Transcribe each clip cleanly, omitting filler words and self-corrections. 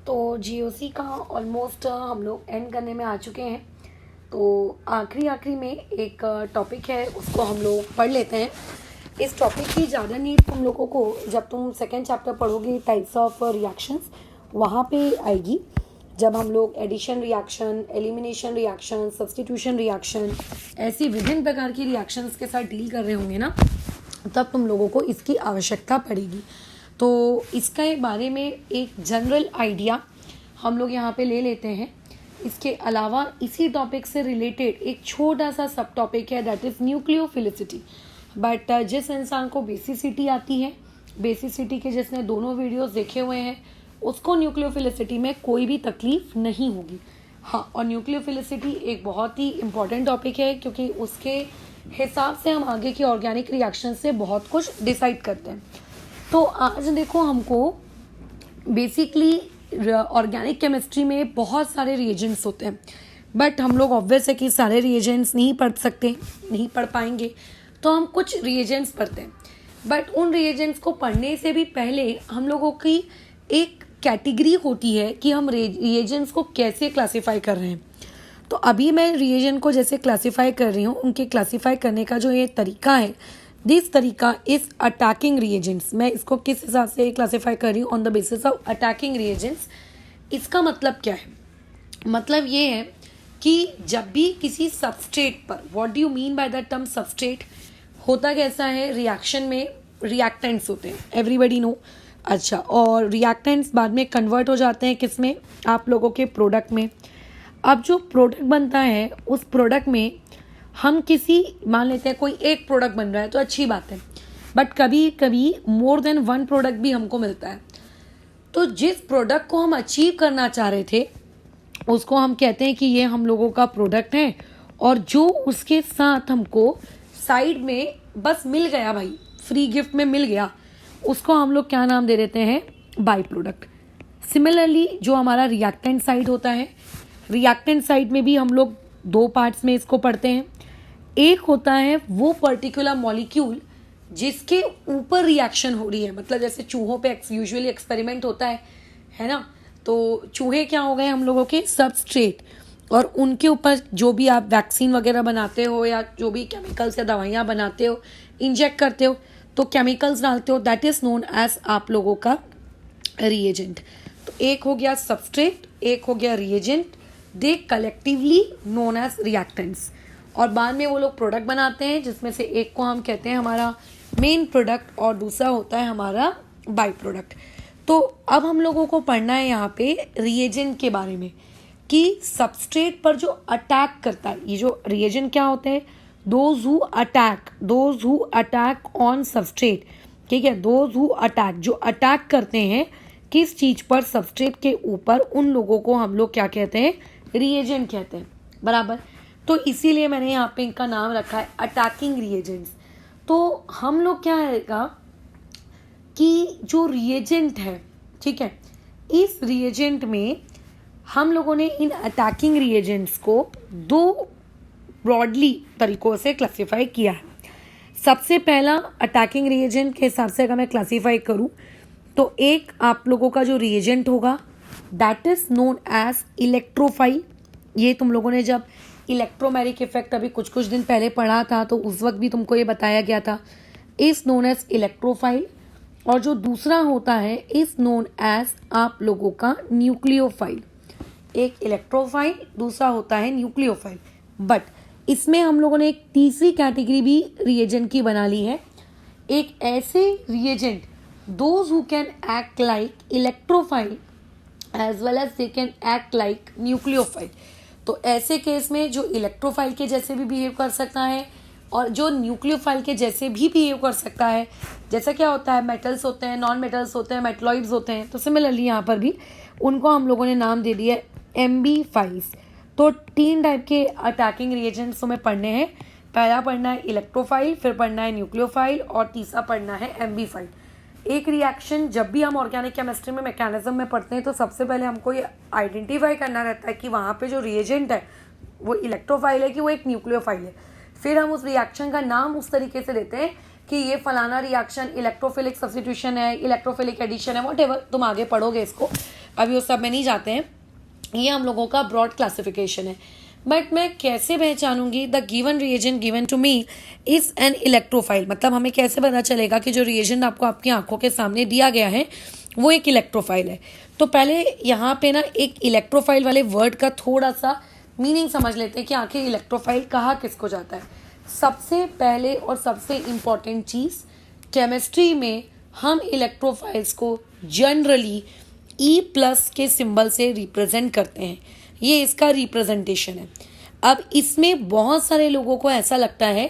तो जीओसी का ऑलमोस्ट हम लोग एंड करने में आ चुके हैं। तो आखिरी में एक टॉपिक है, उसको हम लोग पढ़ लेते हैं। इस टॉपिक की ज़्यादा नीड तुम लोगों को जब तुम सेकेंड चैप्टर पढ़ोगे टाइप्स ऑफ रिएक्शंस, वहाँ पे आएगी। जब हम लोग addition reaction, elimination reaction, substitution reaction, ऐसी विभिन्न प्रकार की रिएक्शंस के साथ डील कर रहे होंगे ना, तब तुम लोगों को इसकी आवश्यकता पड़ेगी। तो इसके बारे में एक जनरल आइडिया हम लोग यहाँ पे ले लेते हैं। इसके अलावा इसी टॉपिक से रिलेटेड एक छोटा सा सब टॉपिक है, दैट इज़ न्यूक्लियोफिलिसिटी। बट जिस इंसान को बेसिसिटी आती है, बेसिसिटी के जिसने दोनों वीडियोस देखे हुए हैं, उसको न्यूक्लियोफिलिसिटी में कोई भी तकलीफ नहीं होगी। हाँ, और न्यूक्लियोफिलिसिटी एक बहुत ही इम्पॉर्टेंट टॉपिक है, क्योंकि उसके हिसाब से हम आगे की ऑर्गेनिक रिएक्शन से बहुत कुछ डिसाइड करते हैं। तो आज देखो, हमको बेसिकली ऑर्गेनिक केमिस्ट्री में बहुत सारे रिएजेंट्स होते हैं, बट हम लोग ऑब्वियस है कि सारे रिएजेंट्स नहीं पढ़ सकते, नहीं पढ़ पाएंगे, तो हम कुछ रिएजेंट्स पढ़ते हैं। बट उन रिएजेंट्स को पढ़ने से भी पहले हम लोगों की एक कैटेगरी होती है कि हम रिएजेंट्स को कैसे क्लासीफाई कर रहे हैं। तो अभी मैं रिएजेंट को जैसे क्लासीफाई कर रही हूँ, उनके क्लासीफाई करने का जो ये तरीका है, दिस तरीका इज अटैकिंग रिएजेंट्स। मैं इसको किस हिसाब से क्लासीफाई कर रही हूँ, on the basis of attacking reagents. इसका मतलब क्या है? मतलब ये है कि जब भी किसी सबस्ट्रेट पर, what do you mean by the term substrate, होता कैसा है, रिएक्शन में रिएक्टेंट्स होते हैं, एवरीबडी नो। अच्छा, और रिएक्टेंट्स बाद में कन्वर्ट हो जाते हैं किस में, आप लोगों के प्रोडक्ट में। अब जो प्रोडक्ट बनता है, उस प्रोडक्ट में हम किसी, मान लेते हैं कोई एक प्रोडक्ट बन रहा है तो अच्छी बात है, बट कभी कभी मोर देन वन प्रोडक्ट भी हमको मिलता है। तो जिस प्रोडक्ट को हम अचीव करना चाह रहे थे, उसको हम कहते हैं कि ये हम लोगों का प्रोडक्ट है, और जो उसके साथ हमको साइड में बस मिल गया भाई, फ्री गिफ्ट में मिल गया, उसको हम लोग क्या नाम दे देते हैं, बाई प्रोडक्ट। सिमिलरली जो हमारा रिएक्टेंट साइड होता है, रिएक्टेंट साइड में भी हम लोग दो पार्ट्स में इसको पढ़ते हैं। एक होता है वो पर्टिकुलर मॉलिक्यूल जिसके ऊपर रिएक्शन हो रही है, मतलब जैसे चूहों पे यूजुअली एक्सपेरिमेंट होता है ना। तो चूहे क्या हो गए हम लोगों के सबस्ट्रेट, और उनके ऊपर जो भी आप वैक्सीन वगैरह बनाते हो या जो भी केमिकल्स या दवाइयाँ बनाते हो, इंजेक्ट करते हो, तो केमिकल्स डालते हो, दैट इज नोन एज आप लोगों का रिएजेंट। तो एक हो गया सबस्ट्रेट, एक हो गया रिएजेंट, दे कलेक्टिवली नोन एज रिएक्टेंट्स। और बाद में वो लोग प्रोडक्ट बनाते हैं, जिसमें से एक को हम कहते हैं हमारा मेन प्रोडक्ट और दूसरा होता है हमारा बाई प्रोडक्ट। तो अब हम लोगों को पढ़ना है यहाँ पे रिएजेंट के बारे में, कि सबस्ट्रेट पर जो अटैक करता है, ये जो रिएजेंट क्या होते हैं, those who attack on substrate, ठीक है, दोज हु अटैक, जो अटैक करते हैं किस चीज पर, सबस्ट्रेट के ऊपर, उन लोगों को हम लोग क्या कहते हैं, रिएजेंट कहते हैं, बराबर। तो इसीलिए मैंने यहाँ पे इनका नाम रखा है अटैकिंग रिएजेंट्स। तो हम लोग क्या रहेगा कि जो रिएजेंट है, ठीक है, इस रिएजेंट में हम लोगों ने इन अटैकिंग रिएजेंट्स को दो ब्रॉडली तरीकों से क्लासीफाई किया है। सबसे पहला अटैकिंग रिएजेंट के हिसाब से अगर मैं क्लासीफाई करूं, तो एक आप लोगों का जो रिएजेंट होगा, that is known as electrophile. ये तुम लोगों ने जब इलेक्ट्रोमैग्नेटिक इफेक्ट अभी कुछ दिन पहले पढ़ा था, तो उस वक्त भी तुमको ये बताया गया था, इज नोन एज इलेक्ट्रोफाइल। और जो दूसरा होता है इज नोन एज आप लोगों का न्यूक्लियोफाइल। एक इलेक्ट्रोफाइल, दूसरा होता है न्यूक्लियोफाइल। बट इसमें हम लोगों ने एक तीसरी कैटेगरी भी रिएजेंट की बना ली है, एक ऐसे reagent those who can act like electrophile as well as they can act like nucleophile. तो ऐसे केस में जो इलेक्ट्रोफाइल के जैसे भी बिहेव कर सकता है और जो न्यूक्लियोफाइल के जैसे भी बिहेव कर सकता है, जैसा क्या होता है, मेटल्स होते हैं, नॉन मेटल्स होते हैं, मेटलॉइड्स होते हैं, तो सिमिलरली यहाँ पर भी उनको हम लोगों ने नाम दे दिया एमबी फाइल्स। तो 3 टाइप के अटैकिंग रिएजेंट्स हमें पढ़ने हैं। पहला पढ़ना है इलेक्ट्रोफाइल, फिर पढ़ना है न्यूक्लियोफाइल, और तीसरा पढ़ना है एमबी फाइल। एक रिएक्शन जब भी हम ऑर्गेनिक केमिस्ट्री में मैकेनिज्म में पढ़ते हैं, तो सबसे पहले हमको ये आइडेंटिफाई करना रहता है कि वहाँ पे जो रिएजेंट है वो इलेक्ट्रोफाइल है कि वो एक न्यूक्लियोफाइल है। फिर हम उस रिएक्शन का नाम उस तरीके से देते हैं कि ये फलाना रिएक्शन इलेक्ट्रोफिलिक सब्स्टिट्यूशन है, इलेक्ट्रोफिलिक एडिशन है, व्हाटएवर तुम आगे पढ़ोगे इसको। अभी वो सब में नहीं जाते हैं, ये हम लोगों का ब्रॉड क्लासिफिकेशन है। बट मैं कैसे पहचानूंगी the given reagent given to me is an electrophile, मतलब हमें कैसे पता चलेगा कि जो रिएजेंट आपको आपकी आंखों के सामने दिया गया है वो एक इलेक्ट्रोफाइल है। तो पहले यहाँ पे ना एक इलेक्ट्रोफाइल वाले वर्ड का थोड़ा सा मीनिंग समझ लेते हैं कि आखिर इलेक्ट्रोफाइल कहाँ किसको जाता है। सबसे पहले और सबसे इम्पॉर्टेंट चीज़, केमिस्ट्री में हम इलेक्ट्रोफाइल्स को जनरली E+ के सिंबल से रिप्रेजेंट करते हैं, ये इसका रिप्रेजेंटेशन है। अब इसमें बहुत सारे लोगों को ऐसा लगता है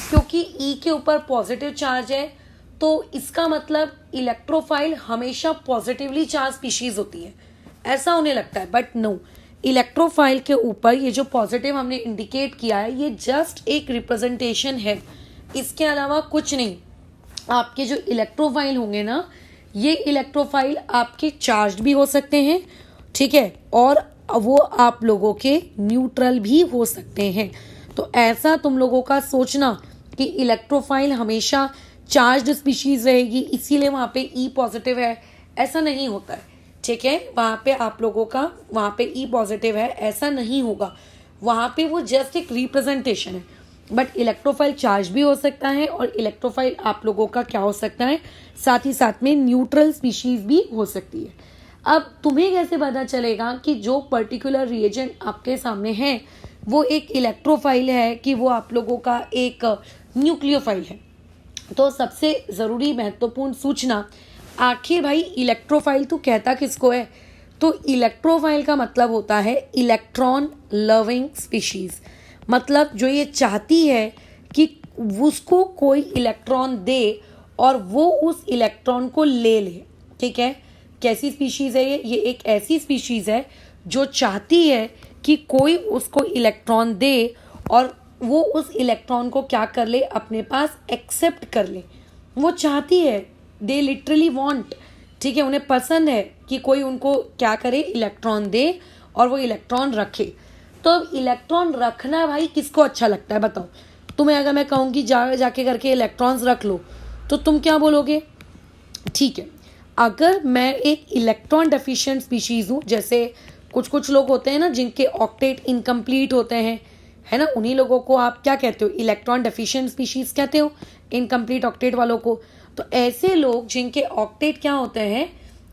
क्योंकि E के ऊपर पॉजिटिव चार्ज है तो इसका मतलब इलेक्ट्रोफाइल हमेशा पॉजिटिवली चार्ज स्पीशीज होती है, ऐसा उन्हें लगता है। बट नो, इलेक्ट्रोफाइल के ऊपर ये जो पॉजिटिव हमने इंडिकेट किया है ये जस्ट एक रिप्रेजेंटेशन है, इसके अलावा कुछ नहीं। आपके जो इलेक्ट्रोफाइल होंगे ना, ये इलेक्ट्रोफाइल आपके चार्ज भी हो सकते हैं, ठीक है, और वो आप लोगों के न्यूट्रल भी हो सकते हैं। तो ऐसा तुम लोगों का सोचना कि इलेक्ट्रोफाइल हमेशा चार्ज्ड स्पीशीज रहेगी इसीलिए वहाँ पे E पॉजिटिव है, ऐसा नहीं होता है, ठीक है। वहाँ पे आप लोगों का वहाँ पे E पॉजिटिव है ऐसा नहीं होगा, वहाँ पे वो जस्ट एक रिप्रेजेंटेशन है। बट इलेक्ट्रोफाइल चार्ज भी हो सकता है और इलेक्ट्रोफाइल आप लोगों का क्या हो सकता है, साथ ही साथ में न्यूट्रल स्पीशीज भी हो सकती है। अब तुम्हें कैसे पता चलेगा कि जो पर्टिकुलर रिएजेंट आपके सामने है वो एक इलेक्ट्रोफाइल है कि वो आप लोगों का एक न्यूक्लियोफाइल है? तो सबसे ज़रूरी महत्वपूर्ण सूचना, आखिर भाई इलेक्ट्रोफाइल तो कहता किसको है? तो इलेक्ट्रोफाइल का मतलब होता है इलेक्ट्रॉन लविंग स्पीशीज, मतलब जो ये चाहती है कि उसको कोई इलेक्ट्रॉन दे और वो उस इलेक्ट्रॉन को ले ले, ठीक है। कैसी स्पीशीज है ये एक ऐसी स्पीशीज है जो चाहती है कि कोई उसको इलेक्ट्रॉन दे और वो उस इलेक्ट्रॉन को क्या कर ले, अपने पास एक्सेप्ट कर ले। वो चाहती है, दे लिटरली वांट, ठीक है, उन्हें पसंद है कि कोई उनको क्या करे, इलेक्ट्रॉन दे और वो इलेक्ट्रॉन रखे। तो अब इलेक्ट्रॉन रखना भाई किसको अच्छा लगता है बताओ? तुम्हें अगर मैं कहूँ कि जाके करके इलेक्ट्रॉन्स रख लो तो तुम क्या बोलोगे? ठीक है, अगर मैं एक इलेक्ट्रॉन डेफिशिएंट स्पीशीज हूँ, जैसे कुछ लोग होते हैं ना जिनके ऑक्टेट इनकम्प्लीट होते हैं, है ना, उन्हीं लोगों को आप क्या कहते हो, इलेक्ट्रॉन डेफिशिएंट स्पीशीज कहते हो, इनकम्प्लीट ऑक्टेट वालों को। तो ऐसे लोग जिनके ऑक्टेट क्या होते हैं,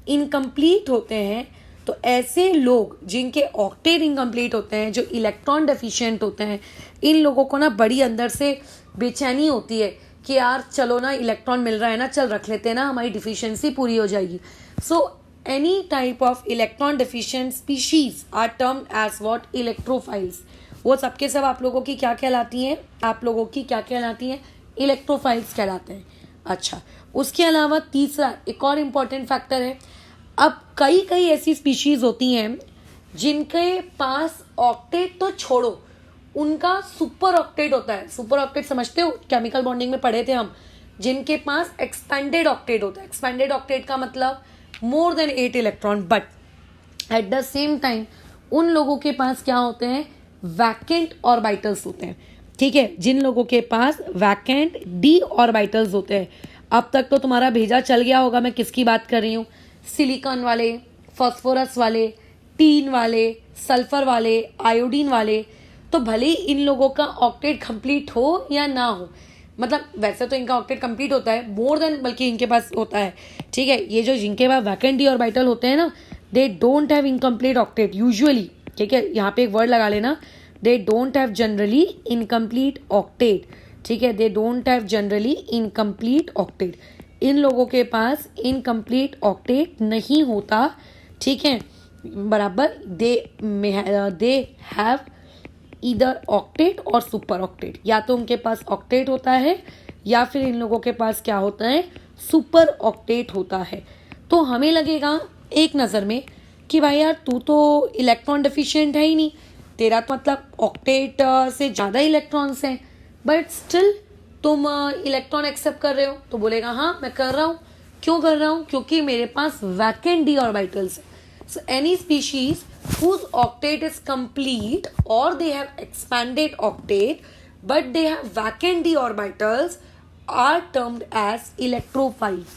इनकम्प्लीट होते हैं, तो ऐसे लोग जिनके ऑक्टेट इनकम्प्लीट होते हैं, जो इलेक्ट्रॉन डेफिशिएंट होते हैं, इन लोगों को ना बड़ी अंदर से बेचैनी होती है कि यार चलो ना इलेक्ट्रॉन मिल रहा है ना, चल रख लेते हैं ना, हमारी डिफिशियंसी पूरी हो जाएगी। So any type of electron deficient species are termed as what, electrophiles. वो सबके सब आप लोगों की क्या कहलाती हैं, आप लोगों की क्या कहलाती हैं, इलेक्ट्रोफाइल्स कहलाते हैं। अच्छा, उसके अलावा तीसरा एक और इम्पॉर्टेंट फैक्टर है। अब कई ऐसी स्पीशीज होती हैं जिनके पास ऑक्टेट तो छोड़ो, उनका सुपर ऑक्टेट होता है। सुपर ऑक्टेट समझते हो, केमिकल बॉन्डिंग में पढ़े थे हम, जिनके पास एक्सपेंडेड ऑक्टेट होता है। एक्सपेंडेड ऑक्टेट का मतलब more than 8 electron, but at the same time उन लोगों के पास क्या होते हैं, वैकेंट ऑर्बिटल्स होते हैं, ठीक है। जिन लोगों के पास वैकेंट डी ऑर्बिटल्स होते हैं, अब तक तो तुम्हारा भेजा चल गया होगा मैं किसकी बात कर रही हूँ, सिलिकॉन वाले, फास्फोरस वाले, टीन वाले, सल्फर वाले, आयोडीन वाले। तो भले इन लोगों का ऑक्टेट कंप्लीट हो या ना हो, मतलब वैसे तो इनका ऑक्टेट कंप्लीट होता है मोर देन, बल्कि इनके पास होता है, ठीक है। ये जो जिनके पास वैकेंट डी ऑर्बिटल होते हैं ना, they don't have incomplete octet usually, ठीक है। यहाँ पे एक वर्ड लगा लेना, they don't have generally incomplete octet, ठीक है। They don't have generally incomplete octet, इन लोगों के पास इनकम्प्लीट ऑक्टेट नहीं होता, ठीक है, बराबर। दे हैव ईदर ऑक्टेट और सुपर ऑक्टेट, या तो उनके पास ऑक्टेट होता है या फिर इन लोगों के पास क्या होता है, सुपर ऑक्टेट होता है। तो हमें लगेगा एक नज़र में कि भाई यार तू तो इलेक्ट्रॉन डेफिशिएंट है ही नहीं, तेरा तो मतलब ऑक्टेट से ज़्यादा इलेक्ट्रॉन्स हैं, बट स्टिल तुम इलेक्ट्रॉन एक्सेप्ट कर रहे हो। तो बोलेगा हाँ मैं कर रहा हूँ। क्यों कर रहा हूँ? क्योंकि मेरे पास वैकेंट डी ऑर्बिटल्स है। सो any species whose octet is complete or they have expanded octet but they have vacant d orbitals are termed as electrophiles.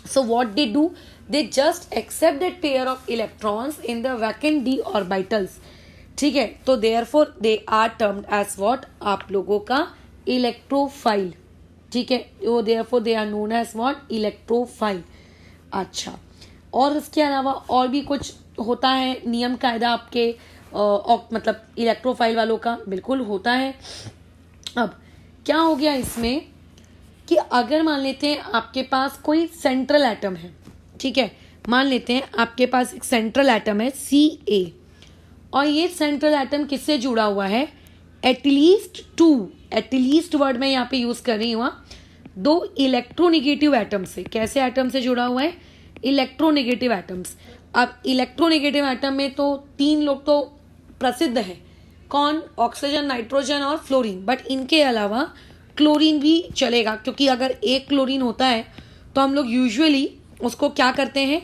So what they do, they just accept that pair of electrons in the vacant d orbitals. ठीक है, तो therefore they are termed as what, आप लोगों का electrophile. ठीक है, वो therefore they are known as what, electrophile. अच्छा, और इसके अलावा और भी कुछ होता है नियम कायदा आपके मतलब इलेक्ट्रोफाइल वालों का? बिल्कुल होता है. अब क्या हो गया इसमें कि अगर मान लेते हैं आपके पास कोई सेंट्रल एटम है, ठीक है, मान लेते हैं आपके पास एक सेंट्रल एटम है Ca, और ये सेंट्रल एटम किससे जुड़ा हुआ है? एटलीस्ट टू, एटलीस्ट वर्ड मैं यहाँ पे यूज कर रही हूँ, 2 इलेक्ट्रोनेगेटिव एटम से. कैसे एटम से जुड़ा हुआ है? Electronegative atoms. अब इलेक्ट्रोनेगेटिव एटम में तो 3 लोग तो प्रसिद्ध है. कौन? ऑक्सीजन, नाइट्रोजन और फ्लोरीन. बट इनके अलावा क्लोरीन भी चलेगा, क्योंकि अगर एक क्लोरीन होता है तो हम लोग यूजुअली उसको क्या करते हैं,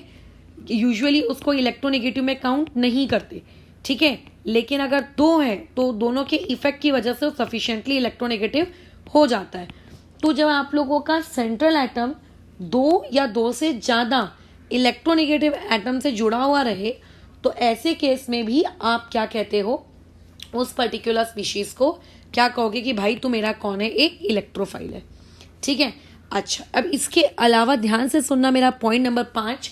यूजुअली उसको इलेक्ट्रोनेगेटिव में काउंट नहीं करते. ठीक है, लेकिन अगर 2 है तो दोनों के इफेक्ट की वजह से वो सफिशिएंटली इलेक्ट्रोनेगेटिव हो जाता है. तो जब आप लोगों का सेंट्रल एटम 2 या 2 से ज़्यादा इलेक्ट्रोनेगेटिव एटम से जुड़ा हुआ रहे, तो ऐसे केस में भी आप क्या कहते हो, उस पर्टिकुलर स्पीशीज को क्या कहोगे कि भाई तू मेरा कौन है? एक इलेक्ट्रोफाइल है. ठीक है. अच्छा, अब इसके अलावा ध्यान से सुनना मेरा पॉइंट नंबर 5.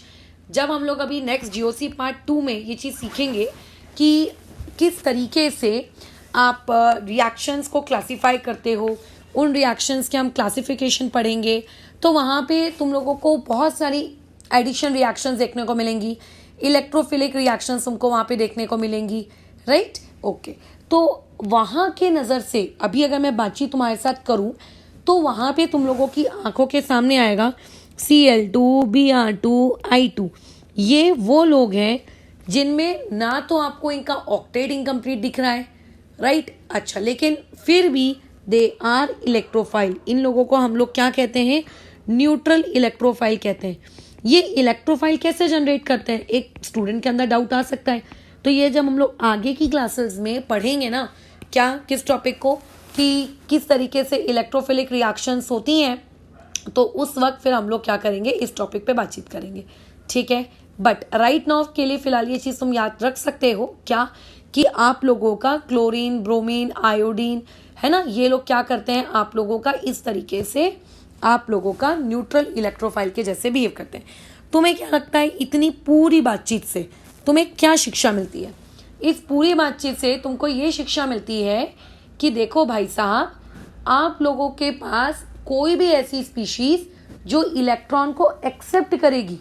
जब हम लोग अभी नेक्स्ट जीओसी पार्ट 2 में ये चीज़ सीखेंगे कि किस तरीके से आप रिएक्शंस को क्लासीफाई करते हो, उन रिएक्शंस के हम क्लासिफिकेशन पढ़ेंगे, तो वहाँ पे तुम लोगों को बहुत सारी एडिशन रिएक्शंस देखने को मिलेंगी, इलेक्ट्रोफिलिक रिएक्शंस तुमको वहाँ पे देखने को मिलेंगी. Right, okay. तो वहाँ के नज़र से अभी अगर मैं बातचीत तुम्हारे साथ करूँ तो वहाँ पे तुम लोगों की आंखों के सामने आएगा Cl2, Br2, I2. ये वो लोग हैं जिनमें ना तो आपको इनका ऑक्टेट इनकम्प्लीट दिख रहा है, राइट. अच्छा, लेकिन फिर भी दे आर इलेक्ट्रोफाइल. इन लोगों को हम लोग क्या कहते हैं? न्यूट्रल इलेक्ट्रोफाइल कहते हैं. ये इलेक्ट्रोफाइल कैसे जनरेट करते हैं? एक स्टूडेंट के अंदर डाउट आ सकता है. तो ये जब हम लोग आगे की क्लासेस में पढ़ेंगे ना, क्या, किस टॉपिक को, कि किस तरीके से इलेक्ट्रोफिलिक रिएक्शंस होती हैं, तो उस वक्त फिर हम लोग क्या करेंगे, इस टॉपिक पे बातचीत करेंगे. ठीक है. बट राइट नाउ के लिए फिलहाल ये चीज़ तुम याद रख सकते हो क्या, कि आप लोगों का क्लोरीन, ब्रोमीन, आयोडीन है ना, ये लोग क्या करते हैं, आप लोगों का इस तरीके से आप लोगों का न्यूट्रल इलेक्ट्रोफाइल के जैसे बिहेव करते हैं. तुम्हें क्या लगता है इतनी पूरी बातचीत से तुम्हें क्या शिक्षा मिलती है? इस पूरी बातचीत से तुमको ये शिक्षा मिलती है कि देखो भाई साहब, आप लोगों के पास कोई भी ऐसी स्पीशीज जो इलेक्ट्रॉन को एक्सेप्ट करेगी,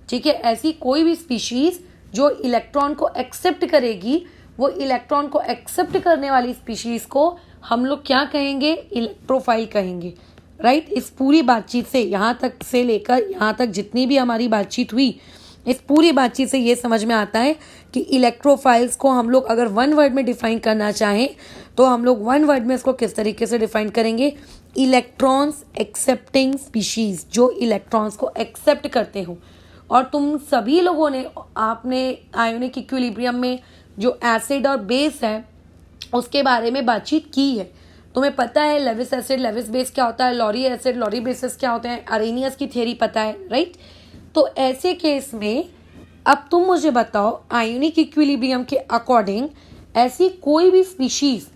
ठीक है, ऐसी कोई भी स्पीशीज जो इलेक्ट्रॉन को एक्सेप्ट करेगी, वो इलेक्ट्रॉन को एक्सेप्ट करने वाली स्पीशीज को हम लोग क्या कहेंगे? इलेक्ट्रोफाइल कहेंगे. राइट. इस पूरी बातचीत से यहाँ तक से लेकर यहाँ तक जितनी भी हमारी बातचीत हुई, इस पूरी बातचीत से ये समझ में आता है कि इलेक्ट्रोफाइल्स को हम लोग अगर 1 वर्ड में डिफाइन करना चाहें तो हम लोग 1 वर्ड में इसको किस तरीके से डिफाइन करेंगे? इलेक्ट्रॉन्स एक्सेप्टिंग स्पीशीज, जो इलेक्ट्रॉन्स को एक्सेप्ट करते हो. और तुम सभी लोगों ने, आपने आयोनिक इक्विलिब्रियम में जो एसिड और बेस है उसके बारे में बातचीत की है. तुम्हें पता है लेविस एसिड, लेविस बेस क्या होता है, लॉरी एसिड, लॉरी बेसिस क्या होते हैं, अरेनियस की थ्योरी पता है, राइट. तो ऐसे केस में अब तुम मुझे बताओ, आयोनिक इक्विलिब्रियम के अकॉर्डिंग ऐसी कोई भी स्पीशीज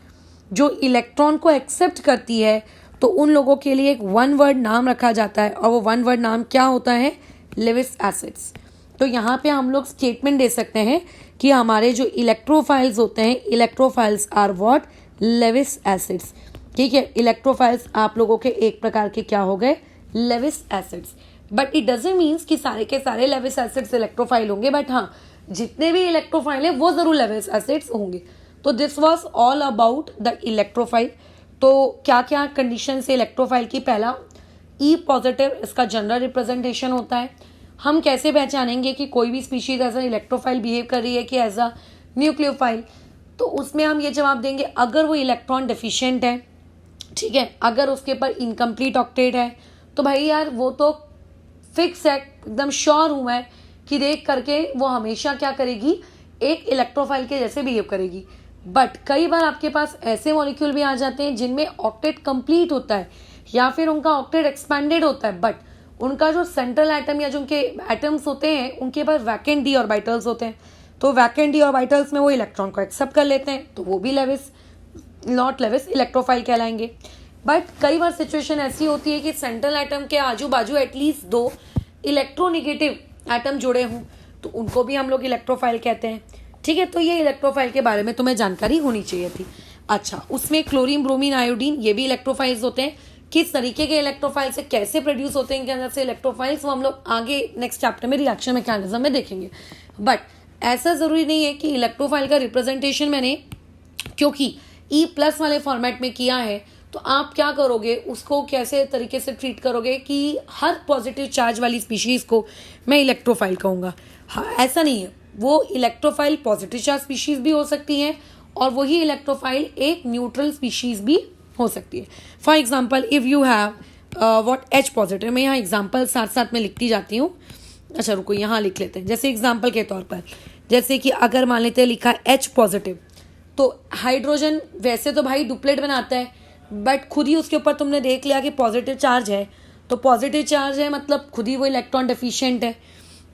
जो इलेक्ट्रॉन को एक्सेप्ट करती है, तो उन लोगों के लिए एक 1 वर्ड नाम रखा जाता है, और वो 1 वर्ड नाम क्या होता है? Lewis acids. तो यहाँ पे हम लोग स्टेटमेंट दे सकते हैं कि हमारे जो इलेक्ट्रोफाइल्स होते हैं, electrophiles are what? Lewis acids. ठीक है, इलेक्ट्रोफाइल्स आप लोगों के एक प्रकार के क्या हो गए? Lewis acids. But it doesn't means कि सारे के सारे लेविस एसिड्स इलेक्ट्रोफाइल होंगे, बट हाँ, जितने भी इलेक्ट्रोफाइल है वो जरूर लेविस एसिड्स होंगे. तो this was all about the electrophile. तो क्या क्या कंडीशन से इलेक्ट्रोफाइल की? पहला, ई पॉजिटिव, इसका जनरल रिप्रेजेंटेशन होता है. हम कैसे पहचानेंगे कि कोई भी species as a electrophile behave कर रही है कि एज अ न्यूक्लियोफाइल? तो उसमें हम ये जवाब देंगे अगर वो इलेक्ट्रॉन डेफिशिएंट है, ठीक है, अगर उसके ऊपर इनकम्प्लीट ऑक्टेट है, तो भाई यार वो तो फिक्स है, एकदम श्योर हूं मैं कि देख करके वो हमेशा क्या करेगी? एक इलेक्ट्रोफाइल के जैसे बिहेव करेगी. बट कई बार आपके पास ऐसे मॉलिक्यूल भी आ जाते हैं जिनमें ऑक्टेट कंप्लीट होता है या फिर उनका ऑक्टेट एक्सपेंडेड होता है, बट उनका जो सेंट्रल एटम या जो उनके एटम्स होते हैं उनके पास वैकेंट डी ऑर्बिटल्स होते हैं, तो वैकेंट डी ऑर्बिटल्स में वो इलेक्ट्रॉन को एक्सेप्ट कर लेते हैं, तो वो भी लेविस नॉट लेविस इलेक्ट्रोफाइल कहलाएंगे। बट कई बार सिचुएशन ऐसी होती है कि सेंट्रल एटम के आजू बाजू एटलीस्ट 2 इलेक्ट्रोनेगेटिव एटम जुड़े हों, तो उनको भी हम लोग इलेक्ट्रोफाइल कहते हैं। ठीक है, तो ये इलेक्ट्रोफाइल के बारे में तुम्हें जानकारी होनी चाहिए थी। अच्छा, उसमें क्लोरीन, ब्रोमीन, आयोडीन ये भी इलेक्ट्रोफाइल्स होते हैं। किस तरीके के इलेक्ट्रोफाइल से कैसे प्रोड्यूस होते हैं इनके अंदर से इलेक्ट्रोफाइल्स, वो हम लोग आगे नेक्स्ट चैप्टर में रिएक्शन मैकेनिज्म में देखेंगे। बट ऐसा जरूरी नहीं है कि इलेक्ट्रोफाइल का रिप्रेजेंटेशन मैंने क्योंकि E+ वाले फॉर्मेट में किया है, तो आप क्या करोगे, उसको कैसे तरीके से ट्रीट करोगे कि हर पॉजिटिव चार्ज वाली स्पीशीज को मैं इलेक्ट्रोफाइल कहूँगा। हाँ, ऐसा नहीं है, वो इलेक्ट्रोफाइल पॉजिटिव चार्ज स्पीशीज भी हो सकती हैं और वही इलेक्ट्रोफाइल एक न्यूट्रल स्पीशीज भी हो सकती है। For example if you have what H positive, मैं यहाँ एग्जाम्पल साथ साथ में लिखती जाती हूँ। अच्छा रुको, यहाँ लिख लेते हैं। जैसे एग्जाम्पल के तौर पर, जैसे कि अगर मान लेते हैं लिखा H पॉजिटिव, तो हाइड्रोजन वैसे तो भाई डुप्लेट बनाता है, बट खुद ही उसके ऊपर तुमने देख लिया कि पॉजिटिव चार्ज है, तो पॉजिटिव चार्ज है मतलब खुद ही वो इलेक्ट्रॉन डेफिशिएंट है।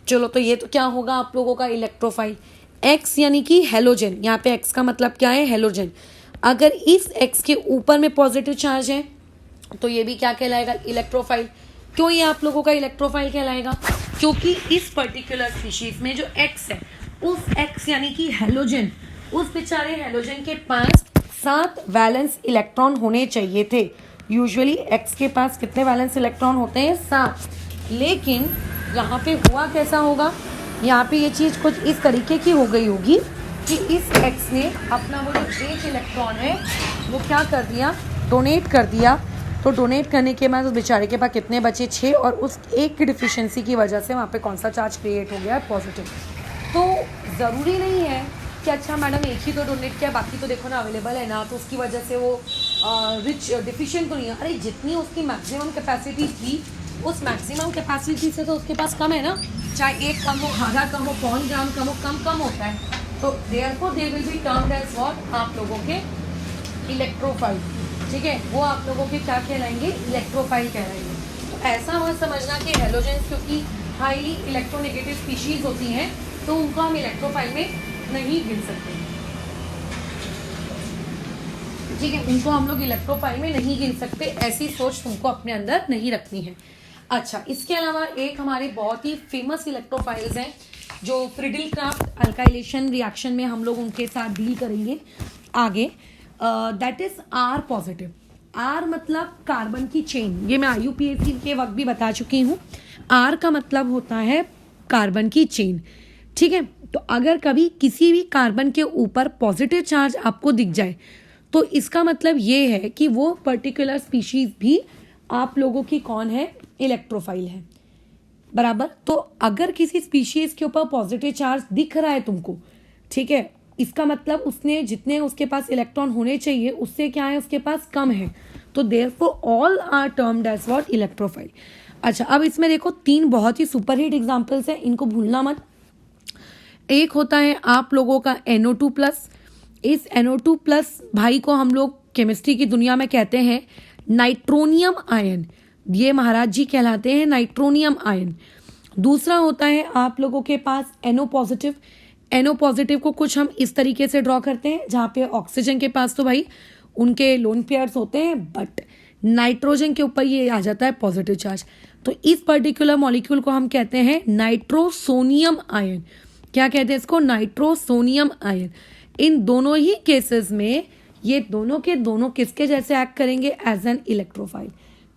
चलो, तो ये तो क्या होगा आप लोगों का इलेक्ट्रोफाइल। X यानी कि हेलोजन, यहाँ पे X का मतलब क्या है, हेलोजन। अगर इस X के ऊपर में पॉजिटिव चार्ज है तो ये भी क्या कहलाएगा, इलेक्ट्रोफाइल। क्यों ये आप लोगों का इलेक्ट्रोफाइल कहलाएगा, क्योंकि इस पर्टिकुलर स्पीशीज में जो X है, उस X यानी कि हेलोजन, उस बेचारे हेलोजन के पास 7 वैलेंस इलेक्ट्रॉन होने चाहिए थे। यूजुअली X के पास कितने वैलेंस इलेक्ट्रॉन होते हैं, 7। लेकिन यहाँ पे हुआ कैसा होगा, यहाँ पे ये चीज़ कुछ इस तरीके की हो गई होगी कि इस X ने अपना वो जो 1 इलेक्ट्रॉन है वो क्या कर दिया, डोनेट कर दिया। तो डोनेट करने के बाद उस बेचारे के पास कितने बचे, 6, और उस एक की डिफिशियंसी की वजह से वहाँ पे कौन सा चार्ज क्रिएट हो गया, पॉजिटिव। तो ज़रूरी नहीं है कि अच्छा मैडम एक ही तो डोनेट किया, बाकी तो देखो ना अवेलेबल है ना, तो उसकी वजह से वो रिच डिफिशिएंट तो नहीं है। अरे जितनी उसकी मैक्सिमम कैपेसिटी थी, उस मैक्सिमम कैपेसिटी से तो उसके पास कम है ना, चाहे 1 कम हो, आधा कम हो, 0.5 ग्राम कम हो, कम होता है। तो therefore they will be termed as what, आप लोगों के इलेक्ट्रोफाइल। ठीक है, वो आप लोगों के क्या कहलाएंगे, इलेक्ट्रोफाइल कहलाएंगे। तो ऐसा मत समझना कि हेलोजेंस क्योंकि हाईली इलेक्ट्रोनेगेटिव स्पीशीज होती हैं तो उनको हम इलेक्ट्रोफाइल में नहीं गिन सकते। ठीक है, उनको हम लोग इलेक्ट्रोफाइल में नहीं गिन सकते, ऐसी सोच तुमको अपने अंदर नहीं रखनी है। अच्छा, इसके अलावा एक हमारे बहुत ही फेमस इलेक्ट्रोफाइल्स हैं जो फ्रिडल क्राफ्ट अल्काइलेशन रिएक्शन में हम लोग उनके साथ डील करेंगे आगे। That is R positive. R मतलब कार्बन की चेन, ये मैं IUPAC के वक्त भी बता चुकी हूँ। R का मतलब होता है कार्बन की चेन। ठीक है, तो अगर कभी किसी भी कार्बन के ऊपर पॉजिटिव चार्ज आपको दिख जाए तो इसका मतलब ये है कि वो पर्टिकुलर स्पीशीज भी आप लोगों की कौन है, इलेक्ट्रोफाइल है, बराबर। तो अगर किसी स्पीशीज के ऊपर पॉजिटिव चार्ज दिख रहा है तुमको, ठीक है, इसका मतलब उसने जितने उसके पास इलेक्ट्रॉन होने चाहिए उससे क्या है, उसके पास कम है, तो therefore all are termed as what, electrophile. अच्छा, अब इसमें देखो 3 बहुत ही सुपरहिट एग्जांपल्स हैं, इनको भूलना मत। एक होता है आप लोगों का NO2+। इस NO2+ भाई को हम लोग केमिस्ट्री की दुनिया में कहते हैं नाइट्रोनियम आयन, ये महाराज जी कहलाते हैं नाइट्रोनियम आयन। दूसरा होता है आप लोगों के पास NO पॉजिटिव। NO पॉजिटिव को कुछ हम इस तरीके से ड्रॉ करते हैं, जहाँ पे ऑक्सीजन के पास तो भाई उनके लोन पेयर्स होते हैं, बट नाइट्रोजन के ऊपर ये आ जाता है पॉजिटिव चार्ज। तो इस पर्टिकुलर मॉलिक्यूल को हम कहते हैं नाइट्रोसोनियम आयन। क्या कहते हैं इसको, नाइट्रोसोनियम आयन। इन दोनों ही केसेस में ये दोनों के दोनों किसके जैसे एक्ट करेंगे, एज एन इलेक्ट्रोफाइल।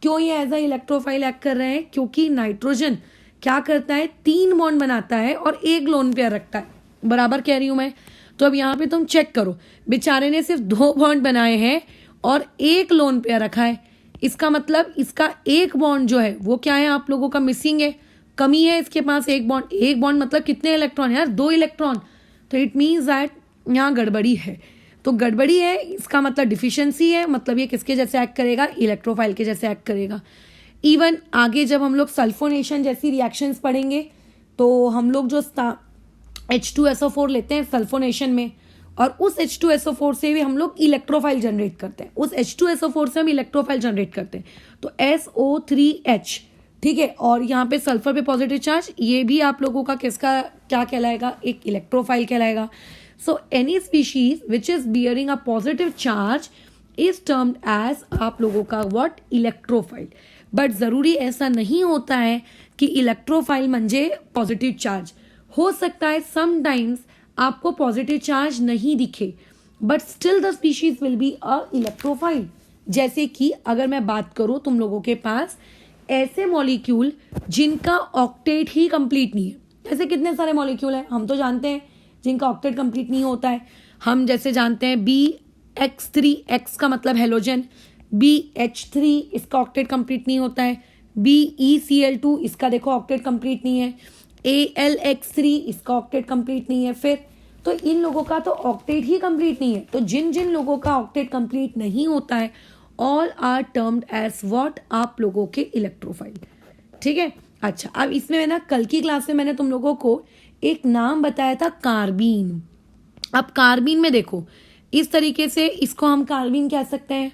क्यों ये एज ए इलेक्ट्रोफाइल एक्ट कर रहे हैं, क्योंकि नाइट्रोजन क्या करता है, 3 बॉन्ड बनाता है और 1 लोन पेयर रखता है, बराबर कह रही हूं मैं। तो अब यहाँ पे तुम चेक करो, बेचारे ने सिर्फ 2 बॉन्ड बनाए हैं और 1 लोन पेयर रखा है, इसका मतलब इसका 1 बॉन्ड जो है वो क्या है, आप लोगों का मिसिंग है, कमी है इसके पास 1 बॉन्ड। 1 बॉन्ड मतलब कितने इलेक्ट्रॉन यार, 2 इलेक्ट्रॉन। तो इट मीन्स दैट यहाँ गड़बड़ी है। तो गड़बड़ी है इसका मतलब डिफिशियंसी है, मतलब ये किसके जैसे एक्ट करेगा, इलेक्ट्रोफाइल के जैसे एक्ट करेगा। इवन आगे जब हम लोग सल्फोनेशन जैसी रिएक्शंस पढ़ेंगे तो हम लोग जो H2SO4 लेते हैं सल्फोनेशन में, और उस H2SO4 से भी हम लोग इलेक्ट्रोफाइल जनरेट करते हैं, उस H2SO4 से हम इलेक्ट्रोफाइल जनरेट करते हैं। तो SO3H ठीक है। और यहाँ पे सल्फर पे पॉजिटिव चार्ज, ये भी आप लोगों का किसका क्या कहलाएगा, एक इलेक्ट्रोफाइल कहलाएगा। So any species which is bearing a positive charge is termed as आप लोगों का व्हाट, इलेक्ट्रोफाइल। बट जरूरी ऐसा नहीं होता है कि इलेक्ट्रोफाइल म्हणजे पॉजिटिव चार्ज। हो सकता है समटाइम्स आपको पॉजिटिव चार्ज नहीं दिखे but still the species will be a electrophile. जैसे कि अगर मैं बात करूं तुम लोगों के पास ऐसे मॉलिक्यूल जिनका ऑक्टेट ही कंप्लीट नहीं है। ऐसे कितने सारे मॉलिक्यूल हैं हम तो जानते हैं जिनका ऑक्टेट कंप्लीट नहीं होता है। हम जैसे जानते हैं BX3, X का मतलब हेलोजन, BH3 इसका ऑक्टेट कंप्लीट नहीं होता है, BeCl2 इसका देखो ऑक्टेट कंप्लीट नहीं है, AlX3 इसका ऑक्टेट कंप्लीट नहीं है। फिर तो इन लोगों का तो ऑक्टेट ही कंप्लीट नहीं है। तो जिन जिन लोगों का ऑक्टेट कंप्लीट नहीं होता है all are termed as what, आप लोगों के इलेक्ट्रोफाइल। ठीक है। अच्छा, अब इसमें ना कल की क्लास में मैंने तुम लोगों को एक नाम बताया था, कार्बीन। अब कार्बीन में देखो इस तरीके से इसको हम कार्बीन कह सकते हैं,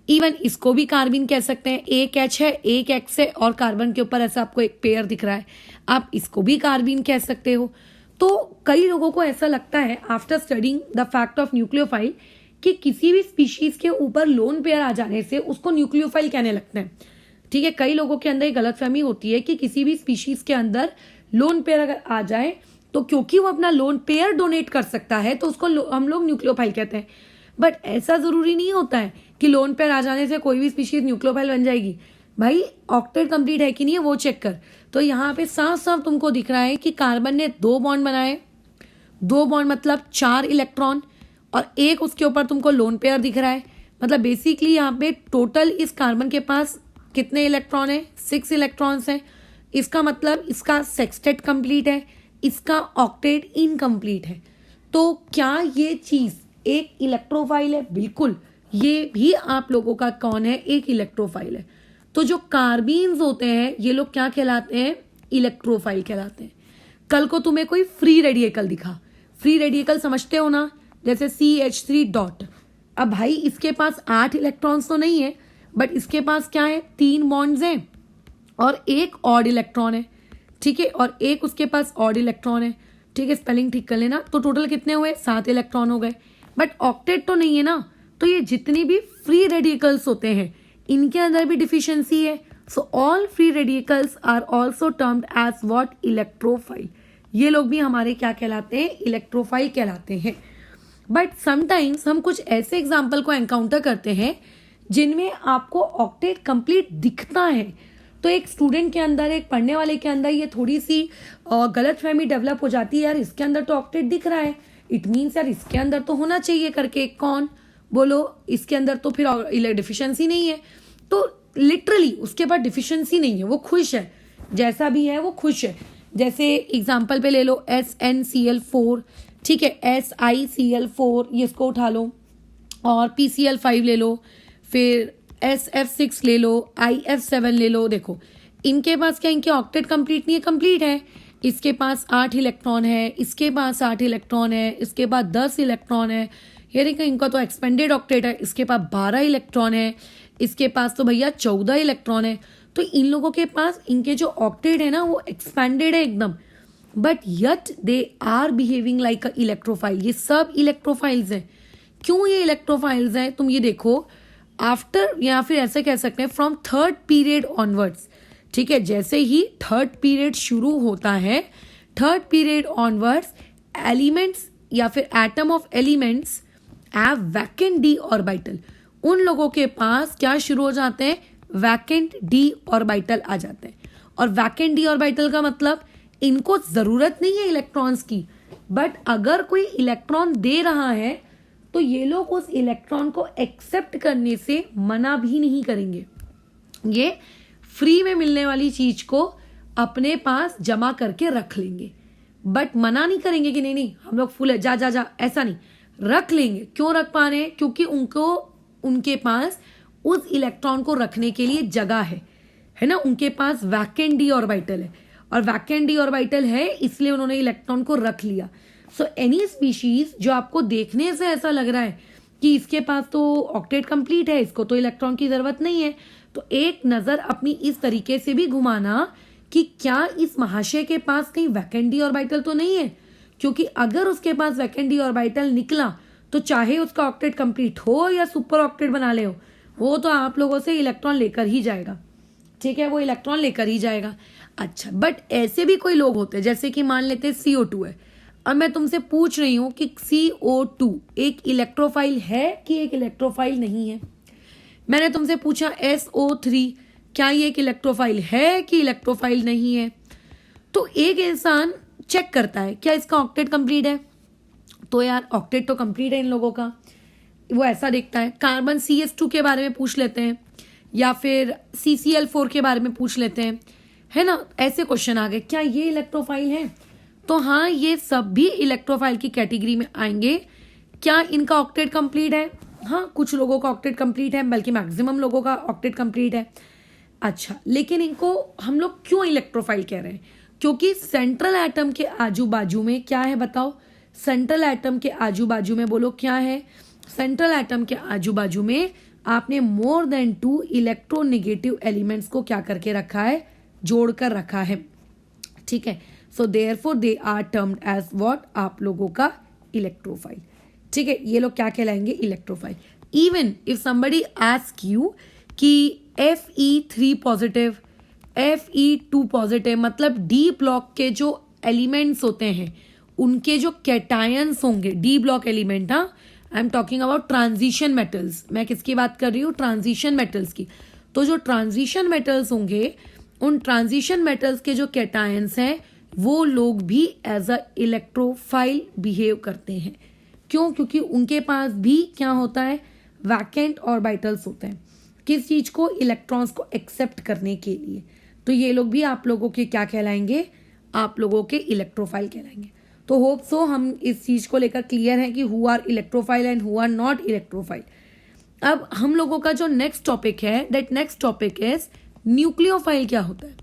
इवन इसको भी कार्बीन कह सकते हैं। एक H है, एक X है और कार्बन के ऊपर ऐसा आपको एक पेयर दिख रहा है, आप इसको भी कार्बीन कह सकते हो। तो कई लोगों को ऐसा लगता है after studying the fact of nucleophile कि किसी भी स्पीशीज के ऊपर लोन पेयर आ जाने से उसको न्यूक्लियोफाइल कहने लगते हैं। ठीक है। कई लोगों के अंदर एक गलतफहमी होती है कि किसी भी स्पीशीज के अंदर लोन पेयर अगर आ जाए तो क्योंकि वो अपना लोन पेयर डोनेट कर सकता है तो उसको हम लोग न्यूक्लियोफाइल कहते हैं। बट ऐसा जरूरी नहीं होता है कि लोन पेयर आ जाने से कोई भी स्पीशीज न्यूक्लियोफाइल बन जाएगी। भाई ऑक्टेट कंप्लीट है कि नहीं है वो चेक कर। तो यहाँ पे साफ साफ तुमको दिख रहा है कि कार्बन ने 2 बॉन्ड बनाए, 2 बॉन्ड मतलब 4 इलेक्ट्रॉन, और एक उसके ऊपर तुमको लोन पेयर दिख रहा है। मतलब बेसिकली यहाँ पे टोटल इस कार्बन के पास कितने इलेक्ट्रॉन है, 6 इलेक्ट्रॉन्स हैं। इसका मतलब इसका सेक्सटेट कंप्लीट है, इसका ऑक्टेट इनकम्प्लीट है। तो क्या ये चीज एक इलेक्ट्रोफाइल है? बिल्कुल, ये भी आप लोगों का कौन है, एक इलेक्ट्रोफाइल है। तो जो कार्बीन्स होते हैं ये लोग क्या कहलाते हैं, इलेक्ट्रोफाइल कहलाते हैं। कल को तुम्हें कोई फ्री रेडिकल दिखा, फ्री रेडिकल समझते हो ना, जैसे CH3 डॉट। अब भाई इसके पास 8 इलेक्ट्रॉन्स तो नहीं है बट इसके पास क्या है, 3 बॉन्ड्स हैं और एक ऑड इलेक्ट्रॉन है। ठीक है। और एक उसके पास ऑड इलेक्ट्रॉन है। ठीक है, स्पेलिंग ठीक कर लेना। तो टोटल कितने हुए, 7 इलेक्ट्रॉन हो गए। बट ऑक्टेट तो नहीं है ना। तो ये जितनी भी फ्री रेडिकल्स होते हैं इनके अंदर भी डिफिशियंसी है। So all free radicals are also termed as what, electrophile. ये लोग भी हमारे क्या कहलाते हैं, इलेक्ट्रोफाइल कहलाते हैं। बट समटाइम्स हम कुछ ऐसे एग्जाम्पल को एनकाउंटर करते हैं जिनमें आपको ऑक्टेट कंप्लीट दिखता है। तो एक स्टूडेंट के अंदर, एक पढ़ने वाले के अंदर ये थोड़ी सी गलतफहमी डेवलप हो जाती है, यार इसके अंदर तो ऑक्टेट दिख रहा है, इट मीन्स यार इसके अंदर तो होना चाहिए करके। कौन बोलो, इसके अंदर तो फिर डिफिशियंसी नहीं है। तो लिटरली उसके पास डिफिशियंसी नहीं है, वो खुश है, जैसा भी है वो खुश है। जैसे एग्जाम्पल पे ले लो SnCl4, ठीक है, SiCl4 ये इसको उठा लो, और PCl5 ले लो, फिर SF6 ले लो, IF7 ले लो। देखो इनके पास क्या, इनके ऑक्टेट कंप्लीट नहीं है, कंप्लीट है। इसके पास 8 इलेक्ट्रॉन है, इसके पास 8 इलेक्ट्रॉन है, इसके पास 10 इलेक्ट्रॉन है। ये देखो इनका तो एक्सपेंडेड ऑक्टेट है, इसके पास 12 इलेक्ट्रॉन है, इसके पास तो भैया 14 इलेक्ट्रॉन है। तो इन लोगों के पास इनके जो ऑक्टेट है ना वो एक्सपेंडेड है एकदम, but yet they are behaving like a electrophile. ये सब इलेक्ट्रोफाइल्स हैं। क्यों ये इलेक्ट्रोफाइल्स हैं, तुम ये देखो आफ्टर, या फिर ऐसे कह सकते हैं फ्रॉम 3rd पीरियड ऑनवर्ड्स। ठीक है, जैसे ही 3rd पीरियड शुरू होता है, 3rd पीरियड ऑनवर्ड्स एलिमेंट्स या फिर atom of elements have vacant D orbital. उन लोगों के पास क्या शुरू हो जाते हैं, वैकेंट डी ऑर्बिटल आ जाते हैं। और वैकेंट डी ऑर्बिटल का मतलब इनको जरूरत नहीं है इलेक्ट्रॉन्स की, बट अगर कोई इलेक्ट्रॉन दे रहा है तो ये लोग उस इलेक्ट्रॉन को एक्सेप्ट करने से मना भी नहीं करेंगे। ये फ्री में मिलने वाली चीज को अपने पास जमा करके रख लेंगे, बट मना नहीं करेंगे कि नहीं नहीं हम लोग फुल है, जा जा जा, ऐसा नहीं, रख लेंगे। क्यों रख पा रहे हैं, क्योंकि उनके पास उस इलेक्ट्रॉन को रखने के लिए जगह है ना। उनके पास वैकेंट डी ऑर्बिटल है, और वैकेंट डी ऑर्बिटल है इसलिए उन्होंने इलेक्ट्रॉन को रख लिया। सो एनी स्पीशीज जो आपको देखने से ऐसा लग रहा है कि इसके पास तो ऑक्टेट कंप्लीट है, इसको तो इलेक्ट्रॉन की जरूरत नहीं है, तो एक नजर अपनी इस तरीके से भी घुमाना कि क्या इस महाशय के पास कहीं वैकेंट डी ऑर्बिटल तो नहीं है, क्योंकि अगर उसके पास वैकेंट डी ऑर्बिटल निकला तो चाहे उसका ऑक्टेट कंप्लीट हो या सुपर ऑक्टेट बना ले हो, वो तो आप लोगों से इलेक्ट्रॉन लेकर ही जाएगा। ठीक है, वो इलेक्ट्रॉन लेकर ही जाएगा। अच्छा, बट ऐसे भी कोई लोग होते हैं, जैसे कि मान लेते हैं CO2 है। अब मैं तुमसे पूछ रही हूं कि CO2 एक इलेक्ट्रोफाइल है कि एक इलेक्ट्रोफाइल नहीं है। मैंने तुमसे पूछा SO3 क्या ये एक इलेक्ट्रोफाइल है कि इलेक्ट्रोफाइल नहीं है। तो एक इंसान चेक करता है क्या इसका ऑक्टेट कंप्लीट है, तो यार ऑक्टेट तो कंप्लीट है इन लोगों का, वो ऐसा देखता है। कार्बन CS2 के बारे में पूछ लेते हैं या फिर CCl4 के बारे में पूछ लेते हैं, है ना। ऐसे क्वेश्चन आ गए, क्या ये इलेक्ट्रोफाइल है? तो हाँ, ये सब भी इलेक्ट्रोफाइल की कैटेगरी में आएंगे। क्या इनका ऑक्टेट कंप्लीट है? हाँ, कुछ लोगों का ऑक्टेट कंप्लीट है, बल्कि मैक्सिमम लोगों का ऑक्टेट कंप्लीट है। अच्छा, लेकिन इनको हम लोग क्यों इलेक्ट्रोफाइल कह रहे हैं? क्योंकि सेंट्रल एटम के आजू बाजू में क्या है बताओ? सेंट्रल एटम के आजू बाजू में बोलो क्या है? सेंट्रल एटम के आजू बाजू में आपने मोर देन 2 इलेक्ट्रोनेगेटिव एलिमेंट्स को क्या करके रखा है? जोड़कर रखा है। ठीक है, so therefore they are termed as what? आप लोगों का इलेक्ट्रोफाइल। ठीक है, ये लोग क्या कहलाएंगे? Electrophile. Even if somebody ask you कि Fe3 पॉजिटिव, Fe2 पॉजिटिव, मतलब डी ब्लॉक के जो एलिमेंट्स होते हैं उनके जो कैटायंस होंगे, डी ब्लॉक एलिमेंट, हाँ, I am talking about transition metals. मैं किसकी बात कर रही हूँ? ट्रांजिशन मेटल्स की। तो जो ट्रांजिशन मेटल्स होंगे, उन ट्रांजिशन मेटल्स के जो कैटायंस हैं वो लोग भी एज अ इलेक्ट्रोफाइल बिहेव करते हैं। क्यों? क्योंकि उनके पास भी क्या होता है? वैकेंट ऑर्बिटल्स होते हैं। किस चीज को? इलेक्ट्रॉन्स को एक्सेप्ट करने के लिए। तो ये लोग भी आप लोगों के क्या कहलाएंगे? आप लोगों के इलेक्ट्रोफाइल कहलाएंगे। तो होप सो हम इस चीज को लेकर क्लियर हैं कि who are electrophile and who are not electrophile. अब हम लोगों का जो नेक्स्ट टॉपिक है, that next topic is nucleophile क्या होता है।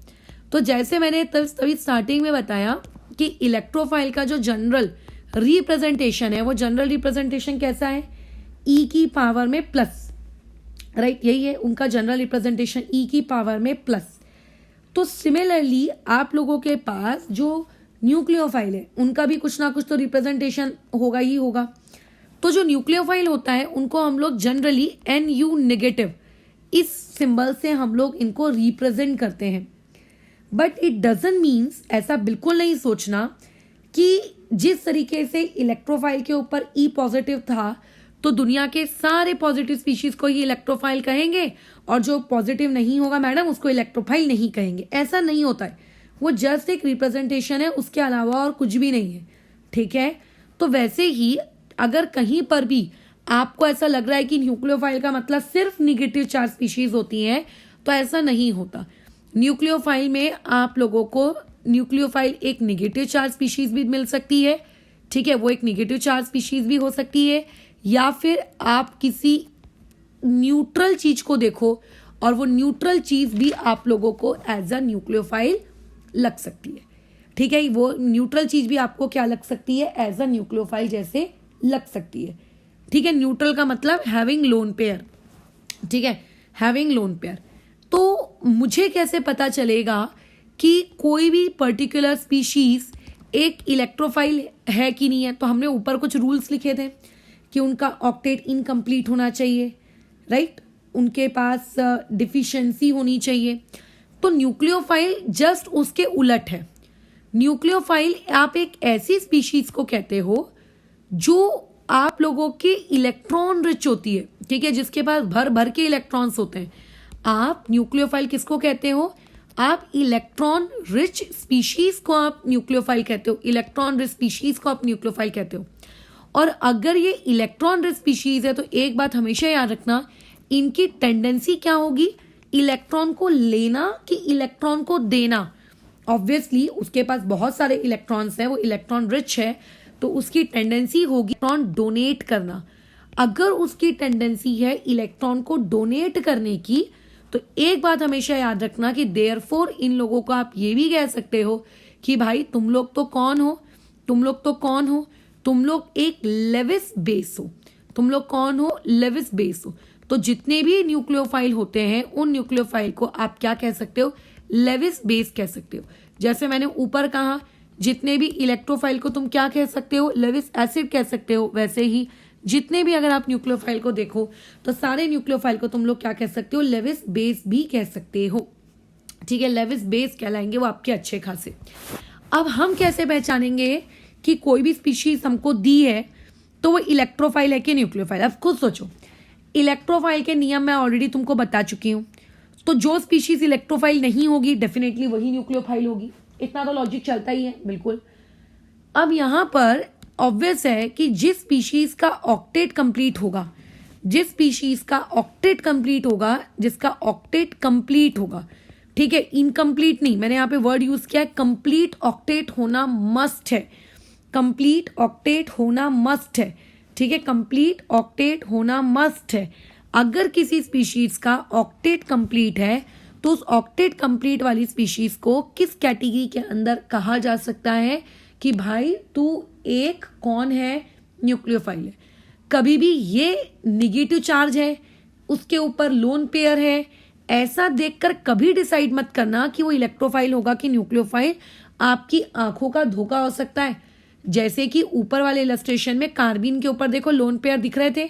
तो जैसे मैंने तभी स्टार्टिंग में बताया कि इलेक्ट्रोफाइल का जो जनरल रिप्रेजेंटेशन है, वो जनरल रिप्रेजेंटेशन कैसा है? E की पावर में प्लस, राइट, यही है उनका जनरल रिप्रेजेंटेशन, E की पावर में प्लस। तो सिमिलरली आप लोगों के पास जो न्यूक्लियोफाइल है उनका भी कुछ ना कुछ तो रिप्रेजेंटेशन होगा ही होगा। तो जो न्यूक्लियोफाइल होता है उनको हम लोग जनरली Nu नेगेटिव इस सिंबल से हम लोग इनको रिप्रेजेंट करते हैं। बट इट डजंट मीन्स, ऐसा बिल्कुल नहीं सोचना कि जिस तरीके से इलेक्ट्रोफाइल के ऊपर E पॉजिटिव था तो दुनिया के सारे पॉजिटिव स्पीशीज को ही इलेक्ट्रोफाइल कहेंगे और जो पॉजिटिव नहीं होगा मैडम उसको इलेक्ट्रोफाइल नहीं कहेंगे। ऐसा नहीं होता है, वो जस्ट एक रिप्रेजेंटेशन है, उसके अलावा और कुछ भी नहीं है। ठीक है, तो वैसे ही अगर कहीं पर भी आपको ऐसा लग रहा है कि न्यूक्लियोफाइल का मतलब सिर्फ निगेटिव चार्ज स्पीशीज होती हैं, तो ऐसा नहीं होता। न्यूक्लियोफाइल में आप लोगों को न्यूक्लियोफाइल एक निगेटिव चार्ज स्पीशीज भी मिल सकती है। ठीक है, वो एक निगेटिव चार्ज स्पीशीज भी हो सकती है, या फिर आप किसी न्यूट्रल चीज को देखो और वो न्यूट्रल चीज भी आप लोगों को एज अ न्यूक्लियोफाइल लग सकती है। ठीक है, वो न्यूट्रल चीज भी आपको क्या लग सकती है? एज अ न्यूक्लियोफाइल जैसे लग सकती है। ठीक है, न्यूट्रल का मतलब हैविंग लोन पेयर। ठीक है, हैविंग लोन पेयर। तो मुझे कैसे पता चलेगा कि कोई भी पर्टिकुलर स्पीशीज एक इलेक्ट्रोफाइल है कि नहीं है? तो हमने ऊपर कुछ रूल्स लिखे थे कि उनका ऑक्टेट इनकम्प्लीट होना चाहिए, राइट, उनके पास डिफिशिएंसी होनी चाहिए। तो न्यूक्लियोफाइल जस्ट उसके उलट है। न्यूक्लियोफाइल आप एक ऐसी स्पीशीज को कहते हो जो आप लोगों के इलेक्ट्रॉन रिच होती है। ठीक है, जिसके पास भर भर के इलेक्ट्रॉन्स होते हैं। आप न्यूक्लियोफाइल किसको कहते हो? आप इलेक्ट्रॉन रिच स्पीशीज को आप न्यूक्लियोफाइल कहते हो। इलेक्ट्रॉन रिच स्पीशीज को आप न्यूक्लियोफाइल कहते हो। और अगर ये इलेक्ट्रॉन रिच स्पीशीज है तो एक बात हमेशा याद रखना, इनकी टेंडेंसी क्या होगी? इलेक्ट्रॉन को लेना कि इलेक्ट्रॉन को देना। ऑब्वियसली उसके पास बहुत सारे इलेक्ट्रॉन्स हैं, वो इलेक्ट्रॉन रिच है, तो उसकी टेंडेंसी होगी इलेक्ट्रॉन डोनेट करना। अगर उसकी टेंडेंसी है इलेक्ट्रॉन को डोनेट करने की, तो एक बात हमेशा याद रखना कि देयरफॉर इन लोगों को आप ये भी कह सकते हो कि भाई तुम लोग तो कौन हो? तुम लोग तो कौन हो? तुम लोग एक लेविस बेस हो। तुम लोग कौन हो? लेविस बेस हो। तो जितने भी न्यूक्लियोफाइल होते हैं उन न्यूक्लियोफाइल को आप क्या कह सकते हो, लेविस बेस कह सकते हो। जैसे मैंने ऊपर कहा जितने भी इलेक्ट्रोफाइल को तुम क्या कह सकते हो, लेविस एसिड कह सकते हो, वैसे ही जितने भी अगर आप न्यूक्लियोफाइल को देखो तो सारे न्यूक्लियोफाइल को तुम लोग क्या कह सकते हो, लेविस बेस भी कह सकते हो। ठीक है, लेविस बेस कहलाएंगे वो आपके अच्छे खासे। अब हम कैसे पहचानेंगे कि कोई भी स्पीशीज हमको दी है तो वो इलेक्ट्रोफाइल है कि न्यूक्लियोफाइल। अब खुद सोचो, इलेक्ट्रोफाइल के नियम मैं ऑलरेडी तुमको बता चुकी हूँ। तो जो स्पीशीज इलेक्ट्रोफाइल नहीं होगी डेफिनेटली वही न्यूक्लियोफाइल होगी, इतना तो लॉजिक चलता ही है बिल्कुल। अब यहां पर ऑब्वियस है कि जिस स्पीशीज का ऑक्टेट कंप्लीट होगा, जिस स्पीशीज का ऑक्टेट कंप्लीट होगा, जिसका ऑक्टेट कंप्लीट होगा, ठीक है, इनकम्प्लीट नहीं, मैंने यहां पे वर्ड यूज किया है, कंप्लीट ऑक्टेट होना मस्ट है, कंप्लीट ऑक्टेट होना मस्ट है। ठीक है, कंप्लीट ऑक्टेट होना मस्ट है। अगर किसी स्पीशीज का ऑक्टेट कंप्लीट है तो उस ऑक्टेट कंप्लीट वाली स्पीशीज को किस कैटेगरी के अंदर कहा जा सकता है कि भाई तू एक कौन है, न्यूक्लियोफाइल है। कभी भी ये निगेटिव चार्ज है, उसके ऊपर लोन पेयर है, ऐसा देखकर कभी डिसाइड मत करना कि वो इलेक्ट्रोफाइल होगा कि न्यूक्लियोफाइल। आपकी आंखों का धोखा हो सकता है। जैसे कि ऊपर वाले इलस्ट्रेशन में कार्बिन के ऊपर देखो लोन पेयर दिख रहे थे,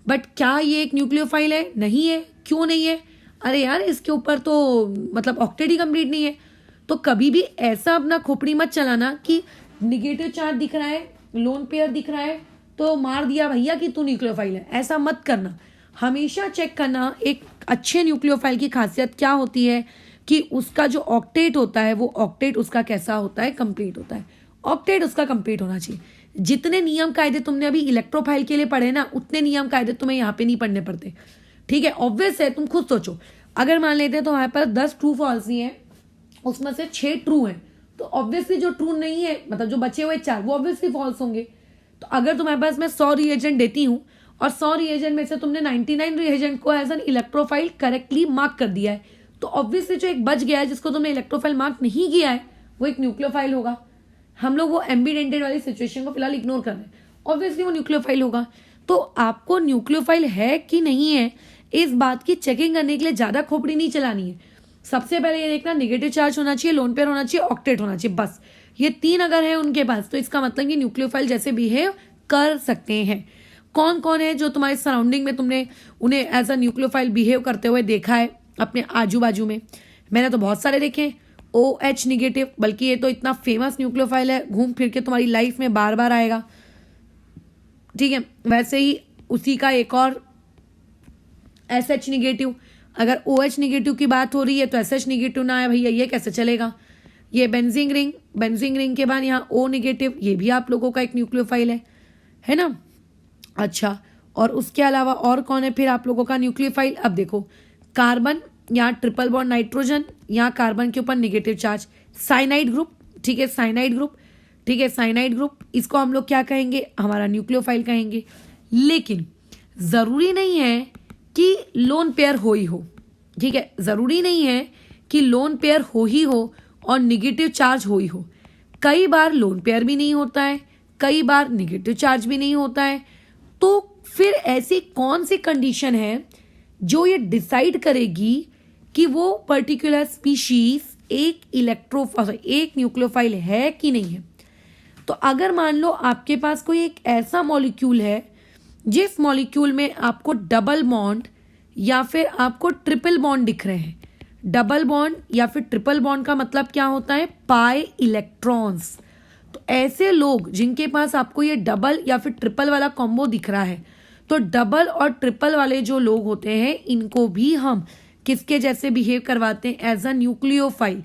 बट क्या ये एक न्यूक्लियोफाइल है? नहीं है। क्यों नहीं है? अरे यार इसके ऊपर तो मतलब ऑक्टेट ही कंप्लीट नहीं है। तो कभी भी ऐसा अपना खोपड़ी मत चलाना कि निगेटिव चार्ज दिख रहा है, लोन पेयर दिख रहा है तो मार दिया भैया कि तू न्यूक्लियोफाइल है, ऐसा मत करना। हमेशा चेक करना एक अच्छे न्यूक्लियोफाइल की खासियत क्या होती है कि उसका जो ऑक्टेट होता है वो ऑक्टेट उसका कैसा होता है, कंप्लीट होता है। ऑक्टेट उसका कंप्लीट होना चाहिए। जितने नियम कायदे तुमने अभी इलेक्ट्रोफाइल के लिए पढ़े ना, उतने नियम कायदे तुम्हें यहाँ पे नहीं पढ़ने पड़ते। ठीक है, ऑब्वियस है। तुम खुद सोचो, अगर मान लेते हैं तो हमारे पास 10 ट्रू फॉल्स ही हैं, उसमें से 6 ट्रू हैं, तो ऑब्वियसली जो ट्रू नहीं है मतलब जो बचे हुए 4 वो ऑब्वियसली फॉल्स होंगे। तो अगर तुम्हारे पास मैं 100 रिएजेंट देती हूँ और 100 रिएजेंट में से तुमने 99 रिएजेंट को as an electrophile correctly mark कर दिया है, तो ऑब्वियसली जो एक बच गया है जिसको तुमने इलेक्ट्रोफाइल मार्क नहीं किया है वो एक न्यूक्लियोफाइल होगा। हम लोग वो एम्बिडेंटेड वाली सिचुएशन को फिलहाल इग्नोर कर रहे हैं, ऑब्वियसली वो न्यूक्लियोफाइल होगा। तो आपको न्यूक्लियोफाइल है कि नहीं है इस बात की चेकिंग करने के लिए ज्यादा खोपड़ी नहीं चलानी है। सबसे पहले ये देखना निगेटिव चार्ज होना चाहिए, लोन पेयर होना चाहिए, ऑक्टेट होना चाहिए, बस ये 3 अगर है उनके पास तो इसका मतलब कि न्यूक्लियोफाइल जैसे बिहेव कर सकते हैं। कौन कौन है जो तुम्हारे सराउंडिंग में तुमने उन्हें एज अ न्यूक्लियोफाइल बिहेव करते हुए देखा है अपने आजू बाजू में? मैंने तो बहुत सारे देखे हैं। OH निगेटिव, बल्कि ये तो इतना फेमस न्यूक्लियोफाइल है, घूम फिर के तुम्हारी लाइफ में बार बार आएगा। ठीक है, वैसे ही उसी का एक और SH निगेटिव। अगर OH निगेटिव की बात हो रही है तो SH निगेटिव ना है भैया, ये कैसे चलेगा? ये बेंजीन रिंग, बेंजीन रिंग के बाद यहाँ O निगेटिव, ये भी आप लोगों का एक न्यूक्लियोफाइल है ना। अच्छा, और उसके अलावा और कौन है फिर आप लोगों का न्यूक्लियोफाइल? अब देखो, कार्बन, यहाँ ट्रिपल बॉन्ड नाइट्रोजन, यहाँ कार्बन के ऊपर निगेटिव चार्ज, साइनाइड ग्रुप। ठीक है, साइनाइड ग्रुप, ठीक है, साइनाइड ग्रुप, इसको हम लोग क्या कहेंगे? हमारा न्यूक्लियोफाइल कहेंगे। लेकिन जरूरी नहीं है कि लोन पेयर हो ही हो। ठीक है, जरूरी नहीं है कि लोन पेयर हो ही हो और निगेटिव चार्ज हो ही हो। कई बार लोन पेयर भी नहीं होता है, कई बार निगेटिव चार्ज भी नहीं होता है। तो फिर ऐसी कौन सी कंडीशन है जो ये डिसाइड करेगी कि वो पर्टिकुलर स्पीशीज एक न्यूक्लियोफाइल है कि नहीं है? तो अगर मान लो आपके पास कोई एक ऐसा मॉलिक्यूल है जिस मॉलिक्यूल में आपको डबल बॉन्ड या फिर आपको ट्रिपल बॉन्ड दिख रहे हैं। डबल बॉन्ड या फिर ट्रिपल बॉन्ड का मतलब क्या होता है? Pi electrons. तो ऐसे लोग जिनके पास आपको ये डबल या फिर ट्रिपल वाला कॉम्बो दिख रहा है, तो डबल और ट्रिपल वाले जो लोग होते हैं इनको भी हम किसके जैसे बिहेव करवाते हैं? As a nucleophile.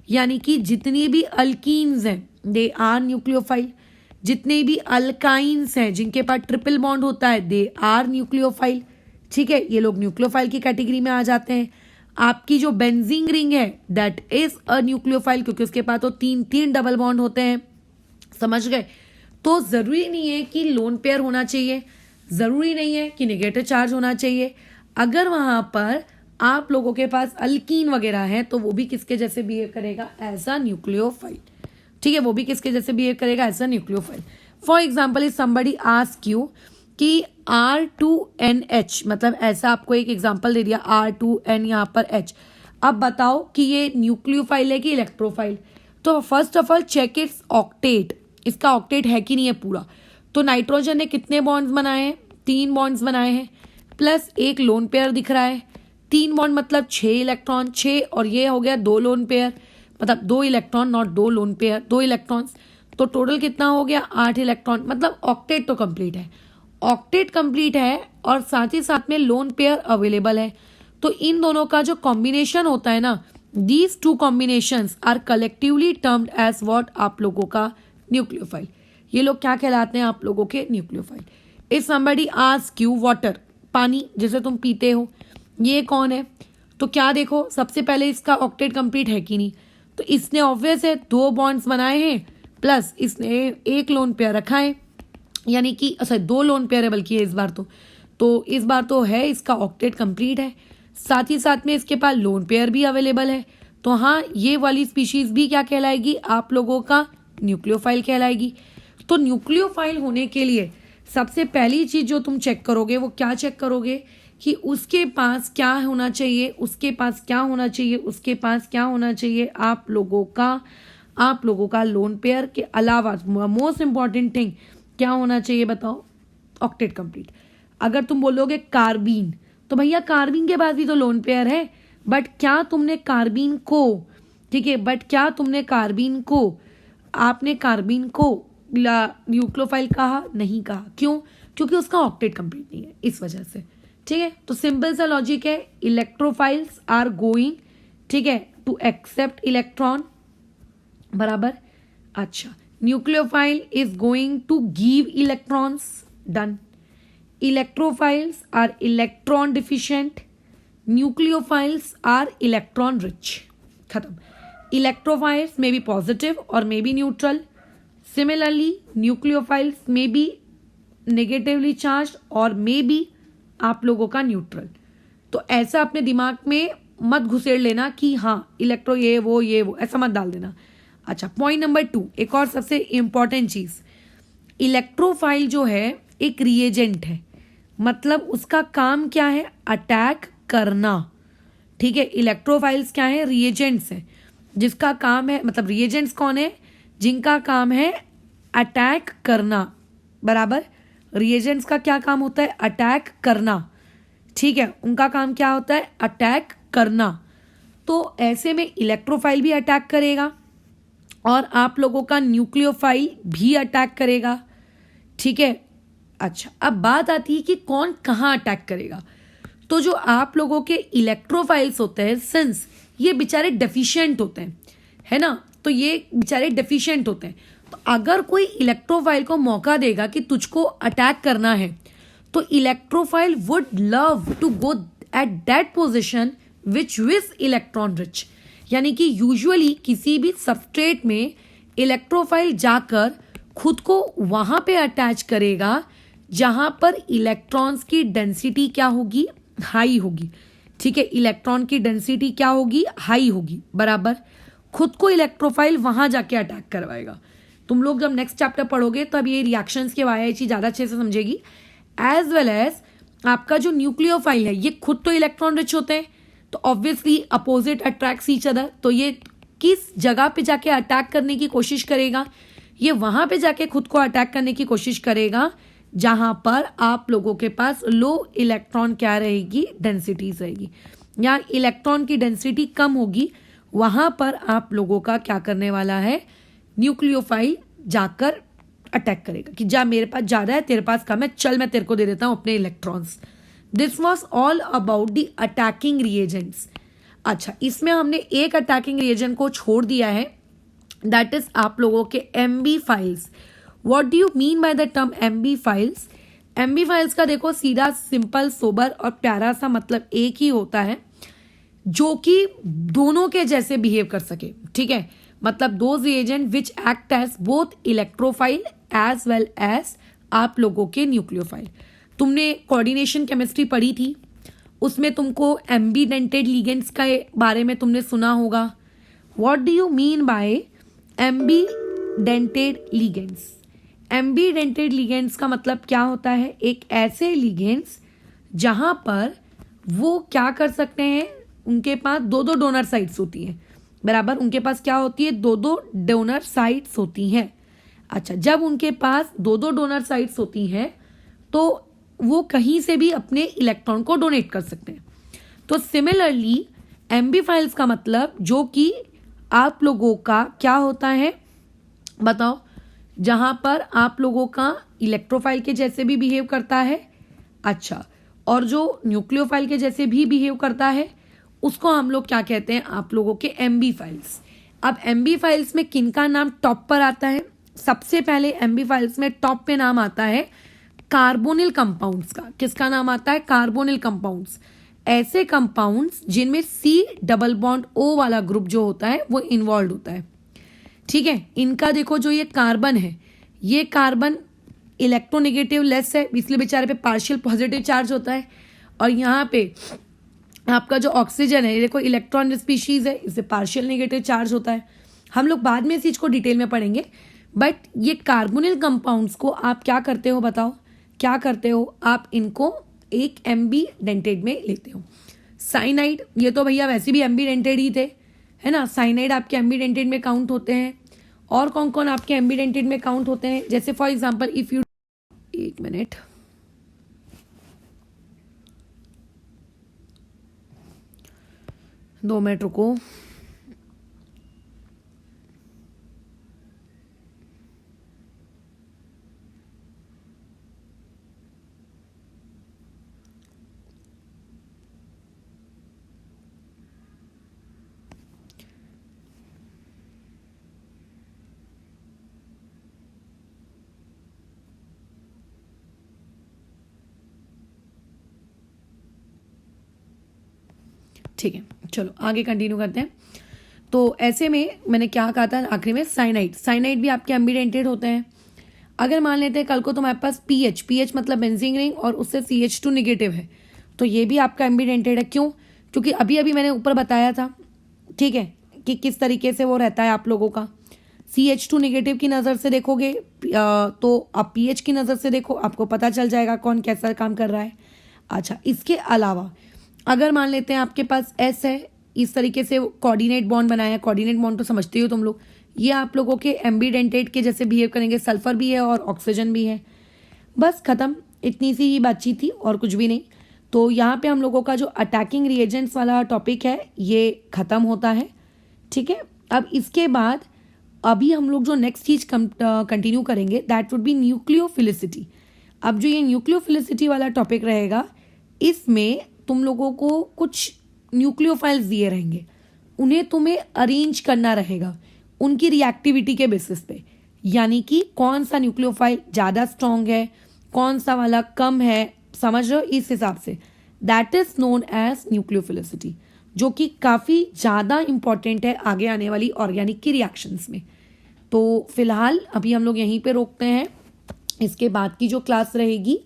यानी कि जितनी भी अल्कीन्स हैं दे आर न्यूक्लियोफाइल, जितने भी अल्काइंस हैं जिनके पास ट्रिपल बॉन्ड होता है दे आर न्यूक्लियोफाइल। ठीक है, ये लोग न्यूक्लियोफाइल की कैटेगरी में आ जाते हैं। आपकी जो बेंजीन रिंग है दैट इज अ न्यूक्लियोफाइल, क्योंकि उसके पास तो 3 डबल बॉन्ड होते हैं। समझ गए? तो जरूरी नहीं है कि लोन पेयर होना चाहिए, जरूरी नहीं है कि नेगेटिव चार्ज होना चाहिए। अगर वहां पर आप लोगों के पास अल्कीन वगैरह है तो वो भी किसके जैसे बिहेव करेगा? As a nucleophile. ठीक है, वो भी किसके जैसे बिहेव करेगा? As a nucleophile. For example if somebody ask you कि R2NH, मतलब ऐसा आपको एक एग्जांपल दे दिया, R2N यहाँ पर H। अब बताओ कि ये न्यूक्लियोफाइल है कि इलेक्ट्रोफाइल। तो first of all check its octet, इसका ऑक्टेट है कि नहीं है पूरा। तो नाइट्रोजन ने कितने बॉन्ड्स बनाए हैं? 3 बॉन्ड्स बनाए हैं, प्लस एक लोन पेयर दिख रहा है। 3 बॉन्ड मतलब 6 इलेक्ट्रॉन, 6 और ये हो गया 2 लोन पेयर, मतलब 2 electron, not 2 lone pair, 2 electrons. तो टोटल कितना हो गया? 8 इलेक्ट्रॉन, मतलब ऑक्टेट तो कंप्लीट है। ऑक्टेट कंप्लीट है और साथ ही साथ में लोन पेयर अवेलेबल है। तो इन दोनों का जो कॉम्बिनेशन होता है ना, these two combinations are collectively termed as what, आप लोगों का न्यूक्लियोफाइल। ये लोग क्या कहलाते हैं? आप लोगों के nucleophile. If somebody ask you water, पानी जिसे तुम पीते हो, ये कौन है? तो क्या देखो, सबसे पहले इसका ऑक्टेट कंप्लीट है कि नहीं। तो इसने ऑब्वियस है 2 बॉन्ड्स बनाए हैं, प्लस इसने एक लोन पेयर रखा है, यानी कि अच्छा 2 लोन पेयर है बल्कि इस बार तो इस बार तो है इसका ऑक्टेट कंप्लीट है। साथ ही साथ में इसके पास लोन पेयर भी अवेलेबल है। तो हाँ, ये वाली स्पीशीज भी क्या कहलाएगी? आप लोगों का न्यूक्लियोफाइल कहलाएगी। तो न्यूक्लियोफाइल होने के लिए सबसे पहली चीज जो तुम चेक करोगे वो क्या चेक करोगे कि उसके पास क्या होना चाहिए, उसके पास क्या होना चाहिए, उसके पास क्या होना चाहिए? आप लोगों का लोन पेयर के अलावा मोस्ट इंपॉर्टेंट थिंग क्या होना चाहिए बताओ? Octet complete. अगर तुम बोलोगे कार्बीन, तो भैया कार्बीन के पास भी तो लोन पेयर है, बट क्या तुमने कार्बीन को, ठीक है, बट क्या तुमने कार्बीन को, आपने कार्बीन को न्यूक्लियोफाइल कहा? नहीं कहा। क्यों? क्योंकि उसका ऑक्टेट कंप्लीट नहीं है, इस वजह से। ठीक है, तो सिंपल सा लॉजिक है, इलेक्ट्रोफाइल्स आर गोइंग, ठीक है, टू एक्सेप्ट इलेक्ट्रॉन, बराबर। अच्छा, nucleophile is going to give electrons, done. Electrophiles are electron deficient, nucleophiles are electron rich, खत्म। इलेक्ट्रोफाइल्स मे बी पॉजिटिव और may be neutral, similarly nucleophiles may be negatively charge और may B आप लोगों का neutral. तो ऐसा अपने दिमाग में मत घुसेड़ लेना कि हाँ इलेक्ट्रो ये वो, ऐसा मत डाल देना। अच्छा, पॉइंट नंबर 2, एक और सबसे इंपॉर्टेंट चीज, इलेक्ट्रोफाइल जो है एक रिएजेंट है, मतलब उसका काम क्या है? अटैक करना। ठीक है, इलेक्ट्रोफाइल्स क्या है? रिएजेंट्स है, जिसका काम है, मतलब रिएजेंट्स कौन है? जिनका काम है अटैक करना, बराबर। रिएजेंट्स का क्या काम होता है? अटैक करना। ठीक है, उनका काम क्या होता है? अटैक करना। तो ऐसे में इलेक्ट्रोफाइल भी अटैक करेगा और आप लोगों का न्यूक्लियोफाइल भी अटैक करेगा। ठीक है, अच्छा, अब बात आती है कि कौन कहाँ अटैक करेगा। तो जो आप लोगों के इलेक्ट्रोफाइल्स होते हैं, सिंस ये बेचारे डेफिशिएंट होते हैं, है ना, तो ये बेचारे डेफिशिएंट होते हैं, तो अगर कोई इलेक्ट्रोफाइल को मौका देगा कि तुझको अटैक करना है, तो electrophile would love to go at that position which is electron rich. यानी कि यूजुअली किसी भी सबस्ट्रेट में इलेक्ट्रोफाइल जाकर खुद को वहां पे अटैच करेगा जहां पर इलेक्ट्रॉन्स की डेंसिटी क्या होगी? हाई होगी। ठीक है, इलेक्ट्रॉन की डेंसिटी क्या होगी? हाई होगी, बराबर। खुद को इलेक्ट्रोफाइल वहां जाके अटैक करवाएगा। तुम लोग जब नेक्स्ट चैप्टर पढ़ोगे तब ये रिएक्शंस के बारे में चीज ज्यादा अच्छे से समझेगी। एज वेल एज आपका जो न्यूक्लियोफाइल है ये खुद तो इलेक्ट्रॉन रिच होते हैं, तो obviously opposite attracts each other. तो ये किस जगह पे जाके अटैक करने की कोशिश करेगा? ये वहां पे जाके खुद को अटैक करने की कोशिश करेगा जहां पर आप लोगों के पास लो इलेक्ट्रॉन क्या रहेगी? डेंसिटीज रहेगी। या इलेक्ट्रॉन की डेंसिटी कम होगी, वहां पर आप लोगों का क्या करने वाला है? न्यूक्लियोफाइल जाकर अटैक करेगा कि जा मेरे पास ज्यादा है, तेरे पास कम है, चल मैं तेरे को दे देता हूं अपने electrons. This was all about the attacking reagents. अच्छा, इसमें हमने एक अटैकिंग रिएजेंट को छोड़ दिया है, दैट इज आप लोगों के MB files. What do you mean by the term MB files? MB files का देखो सीधा सिंपल सोबर और प्यारा सा मतलब एक ही होता है, जो कि दोनों के जैसे बिहेव कर सके। ठीक है, मतलब those reagent which act as both electrophile as well as आप लोगों के न्यूक्लियोफाइल। तुमने कोऑर्डिनेशन केमिस्ट्री पढ़ी थी, उसमें तुमको एम्बीडेंटेड लिगेंड्स के बारे में तुमने सुना होगा। What do you mean by एम्बीडेंटेड ligands? एम्बीडेंटेड ligands का मतलब क्या होता है? एक ऐसे लिगेंड्स जहां पर वो क्या कर सकते हैं, उनके पास दो दो डोनर साइट्स होती हैं, बराबर। उनके पास क्या होती है? दो दो डोनर साइट्स होती हैं। अच्छा, जब उनके पास दो दो डोनर साइट्स होती हैं तो वो कहीं से भी अपने इलेक्ट्रॉन को डोनेट कर सकते हैं। तो सिमिलरली एम्बीफाइल्स का मतलब जो कि आप लोगों का क्या होता है बताओ, जहां पर आप लोगों का इलेक्ट्रोफाइल के जैसे भी बिहेव करता है, अच्छा, और जो न्यूक्लियोफाइल के जैसे भी बिहेव करता है, उसको हम लोग क्या कहते हैं? आप लोगों के एम्बीफाइल्स। अब एम्बीफाइल्स में किनका नाम टॉप पर आता है? सबसे पहले एम्बीफाइल्स में टॉप पे नाम आता है कार्बोनिल कंपाउंड्स का। किसका नाम आता है? Carbonyl compounds. ऐसे कंपाउंड्स जिनमें सी डबल बॉन्ड ओ वाला ग्रुप जो होता है वो इन्वॉल्व होता है, ठीक है। इनका देखो, जो ये कार्बन है, ये कार्बन इलेक्ट्रोनेगेटिव लेस है, इसलिए बेचारे पे पार्शियल पॉजिटिव चार्ज होता है। और यहाँ पे आपका जो ऑक्सीजन है, देखो इलेक्ट्रॉन स्पीशीज है, इससे पार्शियल नेगेटिव चार्ज होता है। हम लोग बाद में इस चीज को डिटेल में पढ़ेंगे, बट ये कार्बोनिल कंपाउंड्स को आप क्या करते हो बताओ? क्या करते हो आप? इनको एक एम्बीडेंटेड में लेते हो। साइनाइड, ये तो भैया वैसे भी एम्बीडेंटेड ही थे, है ना। साइनाइड आपके एम्बीडेंटेड में काउंट होते हैं। और कौन कौन आपके एम्बीडेंटेड में काउंट होते हैं? जैसे फॉर एग्जांपल इफ यू, एक मिनट, दो मिनट रुको। ठीक है, चलो आगे कंटिन्यू करते हैं। तो ऐसे में मैंने क्या कहा था आखिरी में? साइनाइड। साइनाइड भी आपके एम्बीडेंटेड होते हैं। अगर मान लेते हैं कल को तुम्हारे पास पीएच, पीएच मतलब बेंजीन रिंग, और उससे CH2 निगेटिव है, तो ये भी आपका एम्बीडेंटेड है। क्यों? क्योंकि अभी अभी मैंने ऊपर बताया था, ठीक है, कि किस तरीके से वो रहता है आप लोगों का। CH2 निगेटिव की नज़र से देखोगे तो आप पीएच की नज़र से देखो, आपको पता चल जाएगा कौन कैसा काम कर रहा है। अच्छा, इसके अलावा अगर मान लेते हैं आपके पास S है, इस तरीके से कोऑर्डिनेट बॉन्ड बनाया है। कोऑर्डिनेट बॉन्ड तो समझते हो तुम लोग, ये आप लोगों के एम्बीडेंटेड के जैसे बिहेव करेंगे। सल्फर भी है और ऑक्सीजन भी है। बस खत्म, इतनी सी ही बातचीत थी और कुछ भी नहीं। तो यहाँ पे हम लोगों का जो अटैकिंग रिएजेंट्स वाला टॉपिक है ये खत्म होता है, ठीक है। अब इसके बाद अभी हम लोग जो नेक्स्ट चीज कंटिन्यू करेंगे दैट वुड बी न्यूक्लियोफिलिसिटी। अब जो ये न्यूक्लियोफिलिसिटी वाला टॉपिक रहेगा, इसमें तुम लोगों को कुछ न्यूक्लियोफाइल्स दिए रहेंगे, उन्हें तुम्हें अरेंज करना रहेगा उनकी रिएक्टिविटी के बेसिस पे। यानी कि कौन सा न्यूक्लियोफाइल ज़्यादा स्ट्रॉन्ग है, कौन सा वाला कम है, समझ रहे हो? इस हिसाब से that is known as nucleophilicity, जो कि काफ़ी ज़्यादा इंपॉर्टेंट है आगे आने वाली ऑर्गेनिक की रिएक्शंस में। तो फिलहाल अभी हम लोग यहीं पे रोकते हैं। इसके बाद की जो क्लास रहेगी,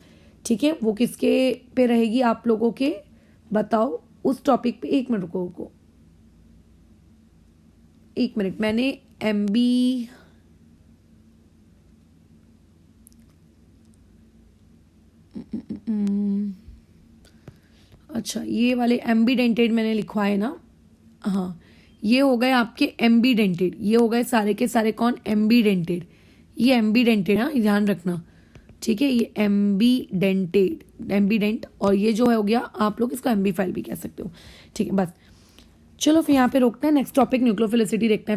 ठीक है, वो किसके पे रहेगी आप लोगों के बताओ? उस टॉपिक पे एक मिनट रुको, एक मिनट, मैंने एमबी अच्छा, ये वाले एम्बीडेंटेड मैंने लिखवाए ना, हाँ, ये हो गए आपके एम्बीडेंटेड। ये हो गए सारे के सारे कौन? एम्बीडेंटेड। ये एम्बीडेंटेड, हाँ, ध्यान रखना, ठीक है। ये एम्बीडेंटेड, एम्बीडेंट, और ये जो है हो गया, आप लोग इसको एम्बीफाइल भी कह सकते हो, ठीक है। बस चलो फिर यहाँ पे रोकते हैं। नेक्स्ट टॉपिक न्यूक्लियोफिलिसिटी देखते हैं।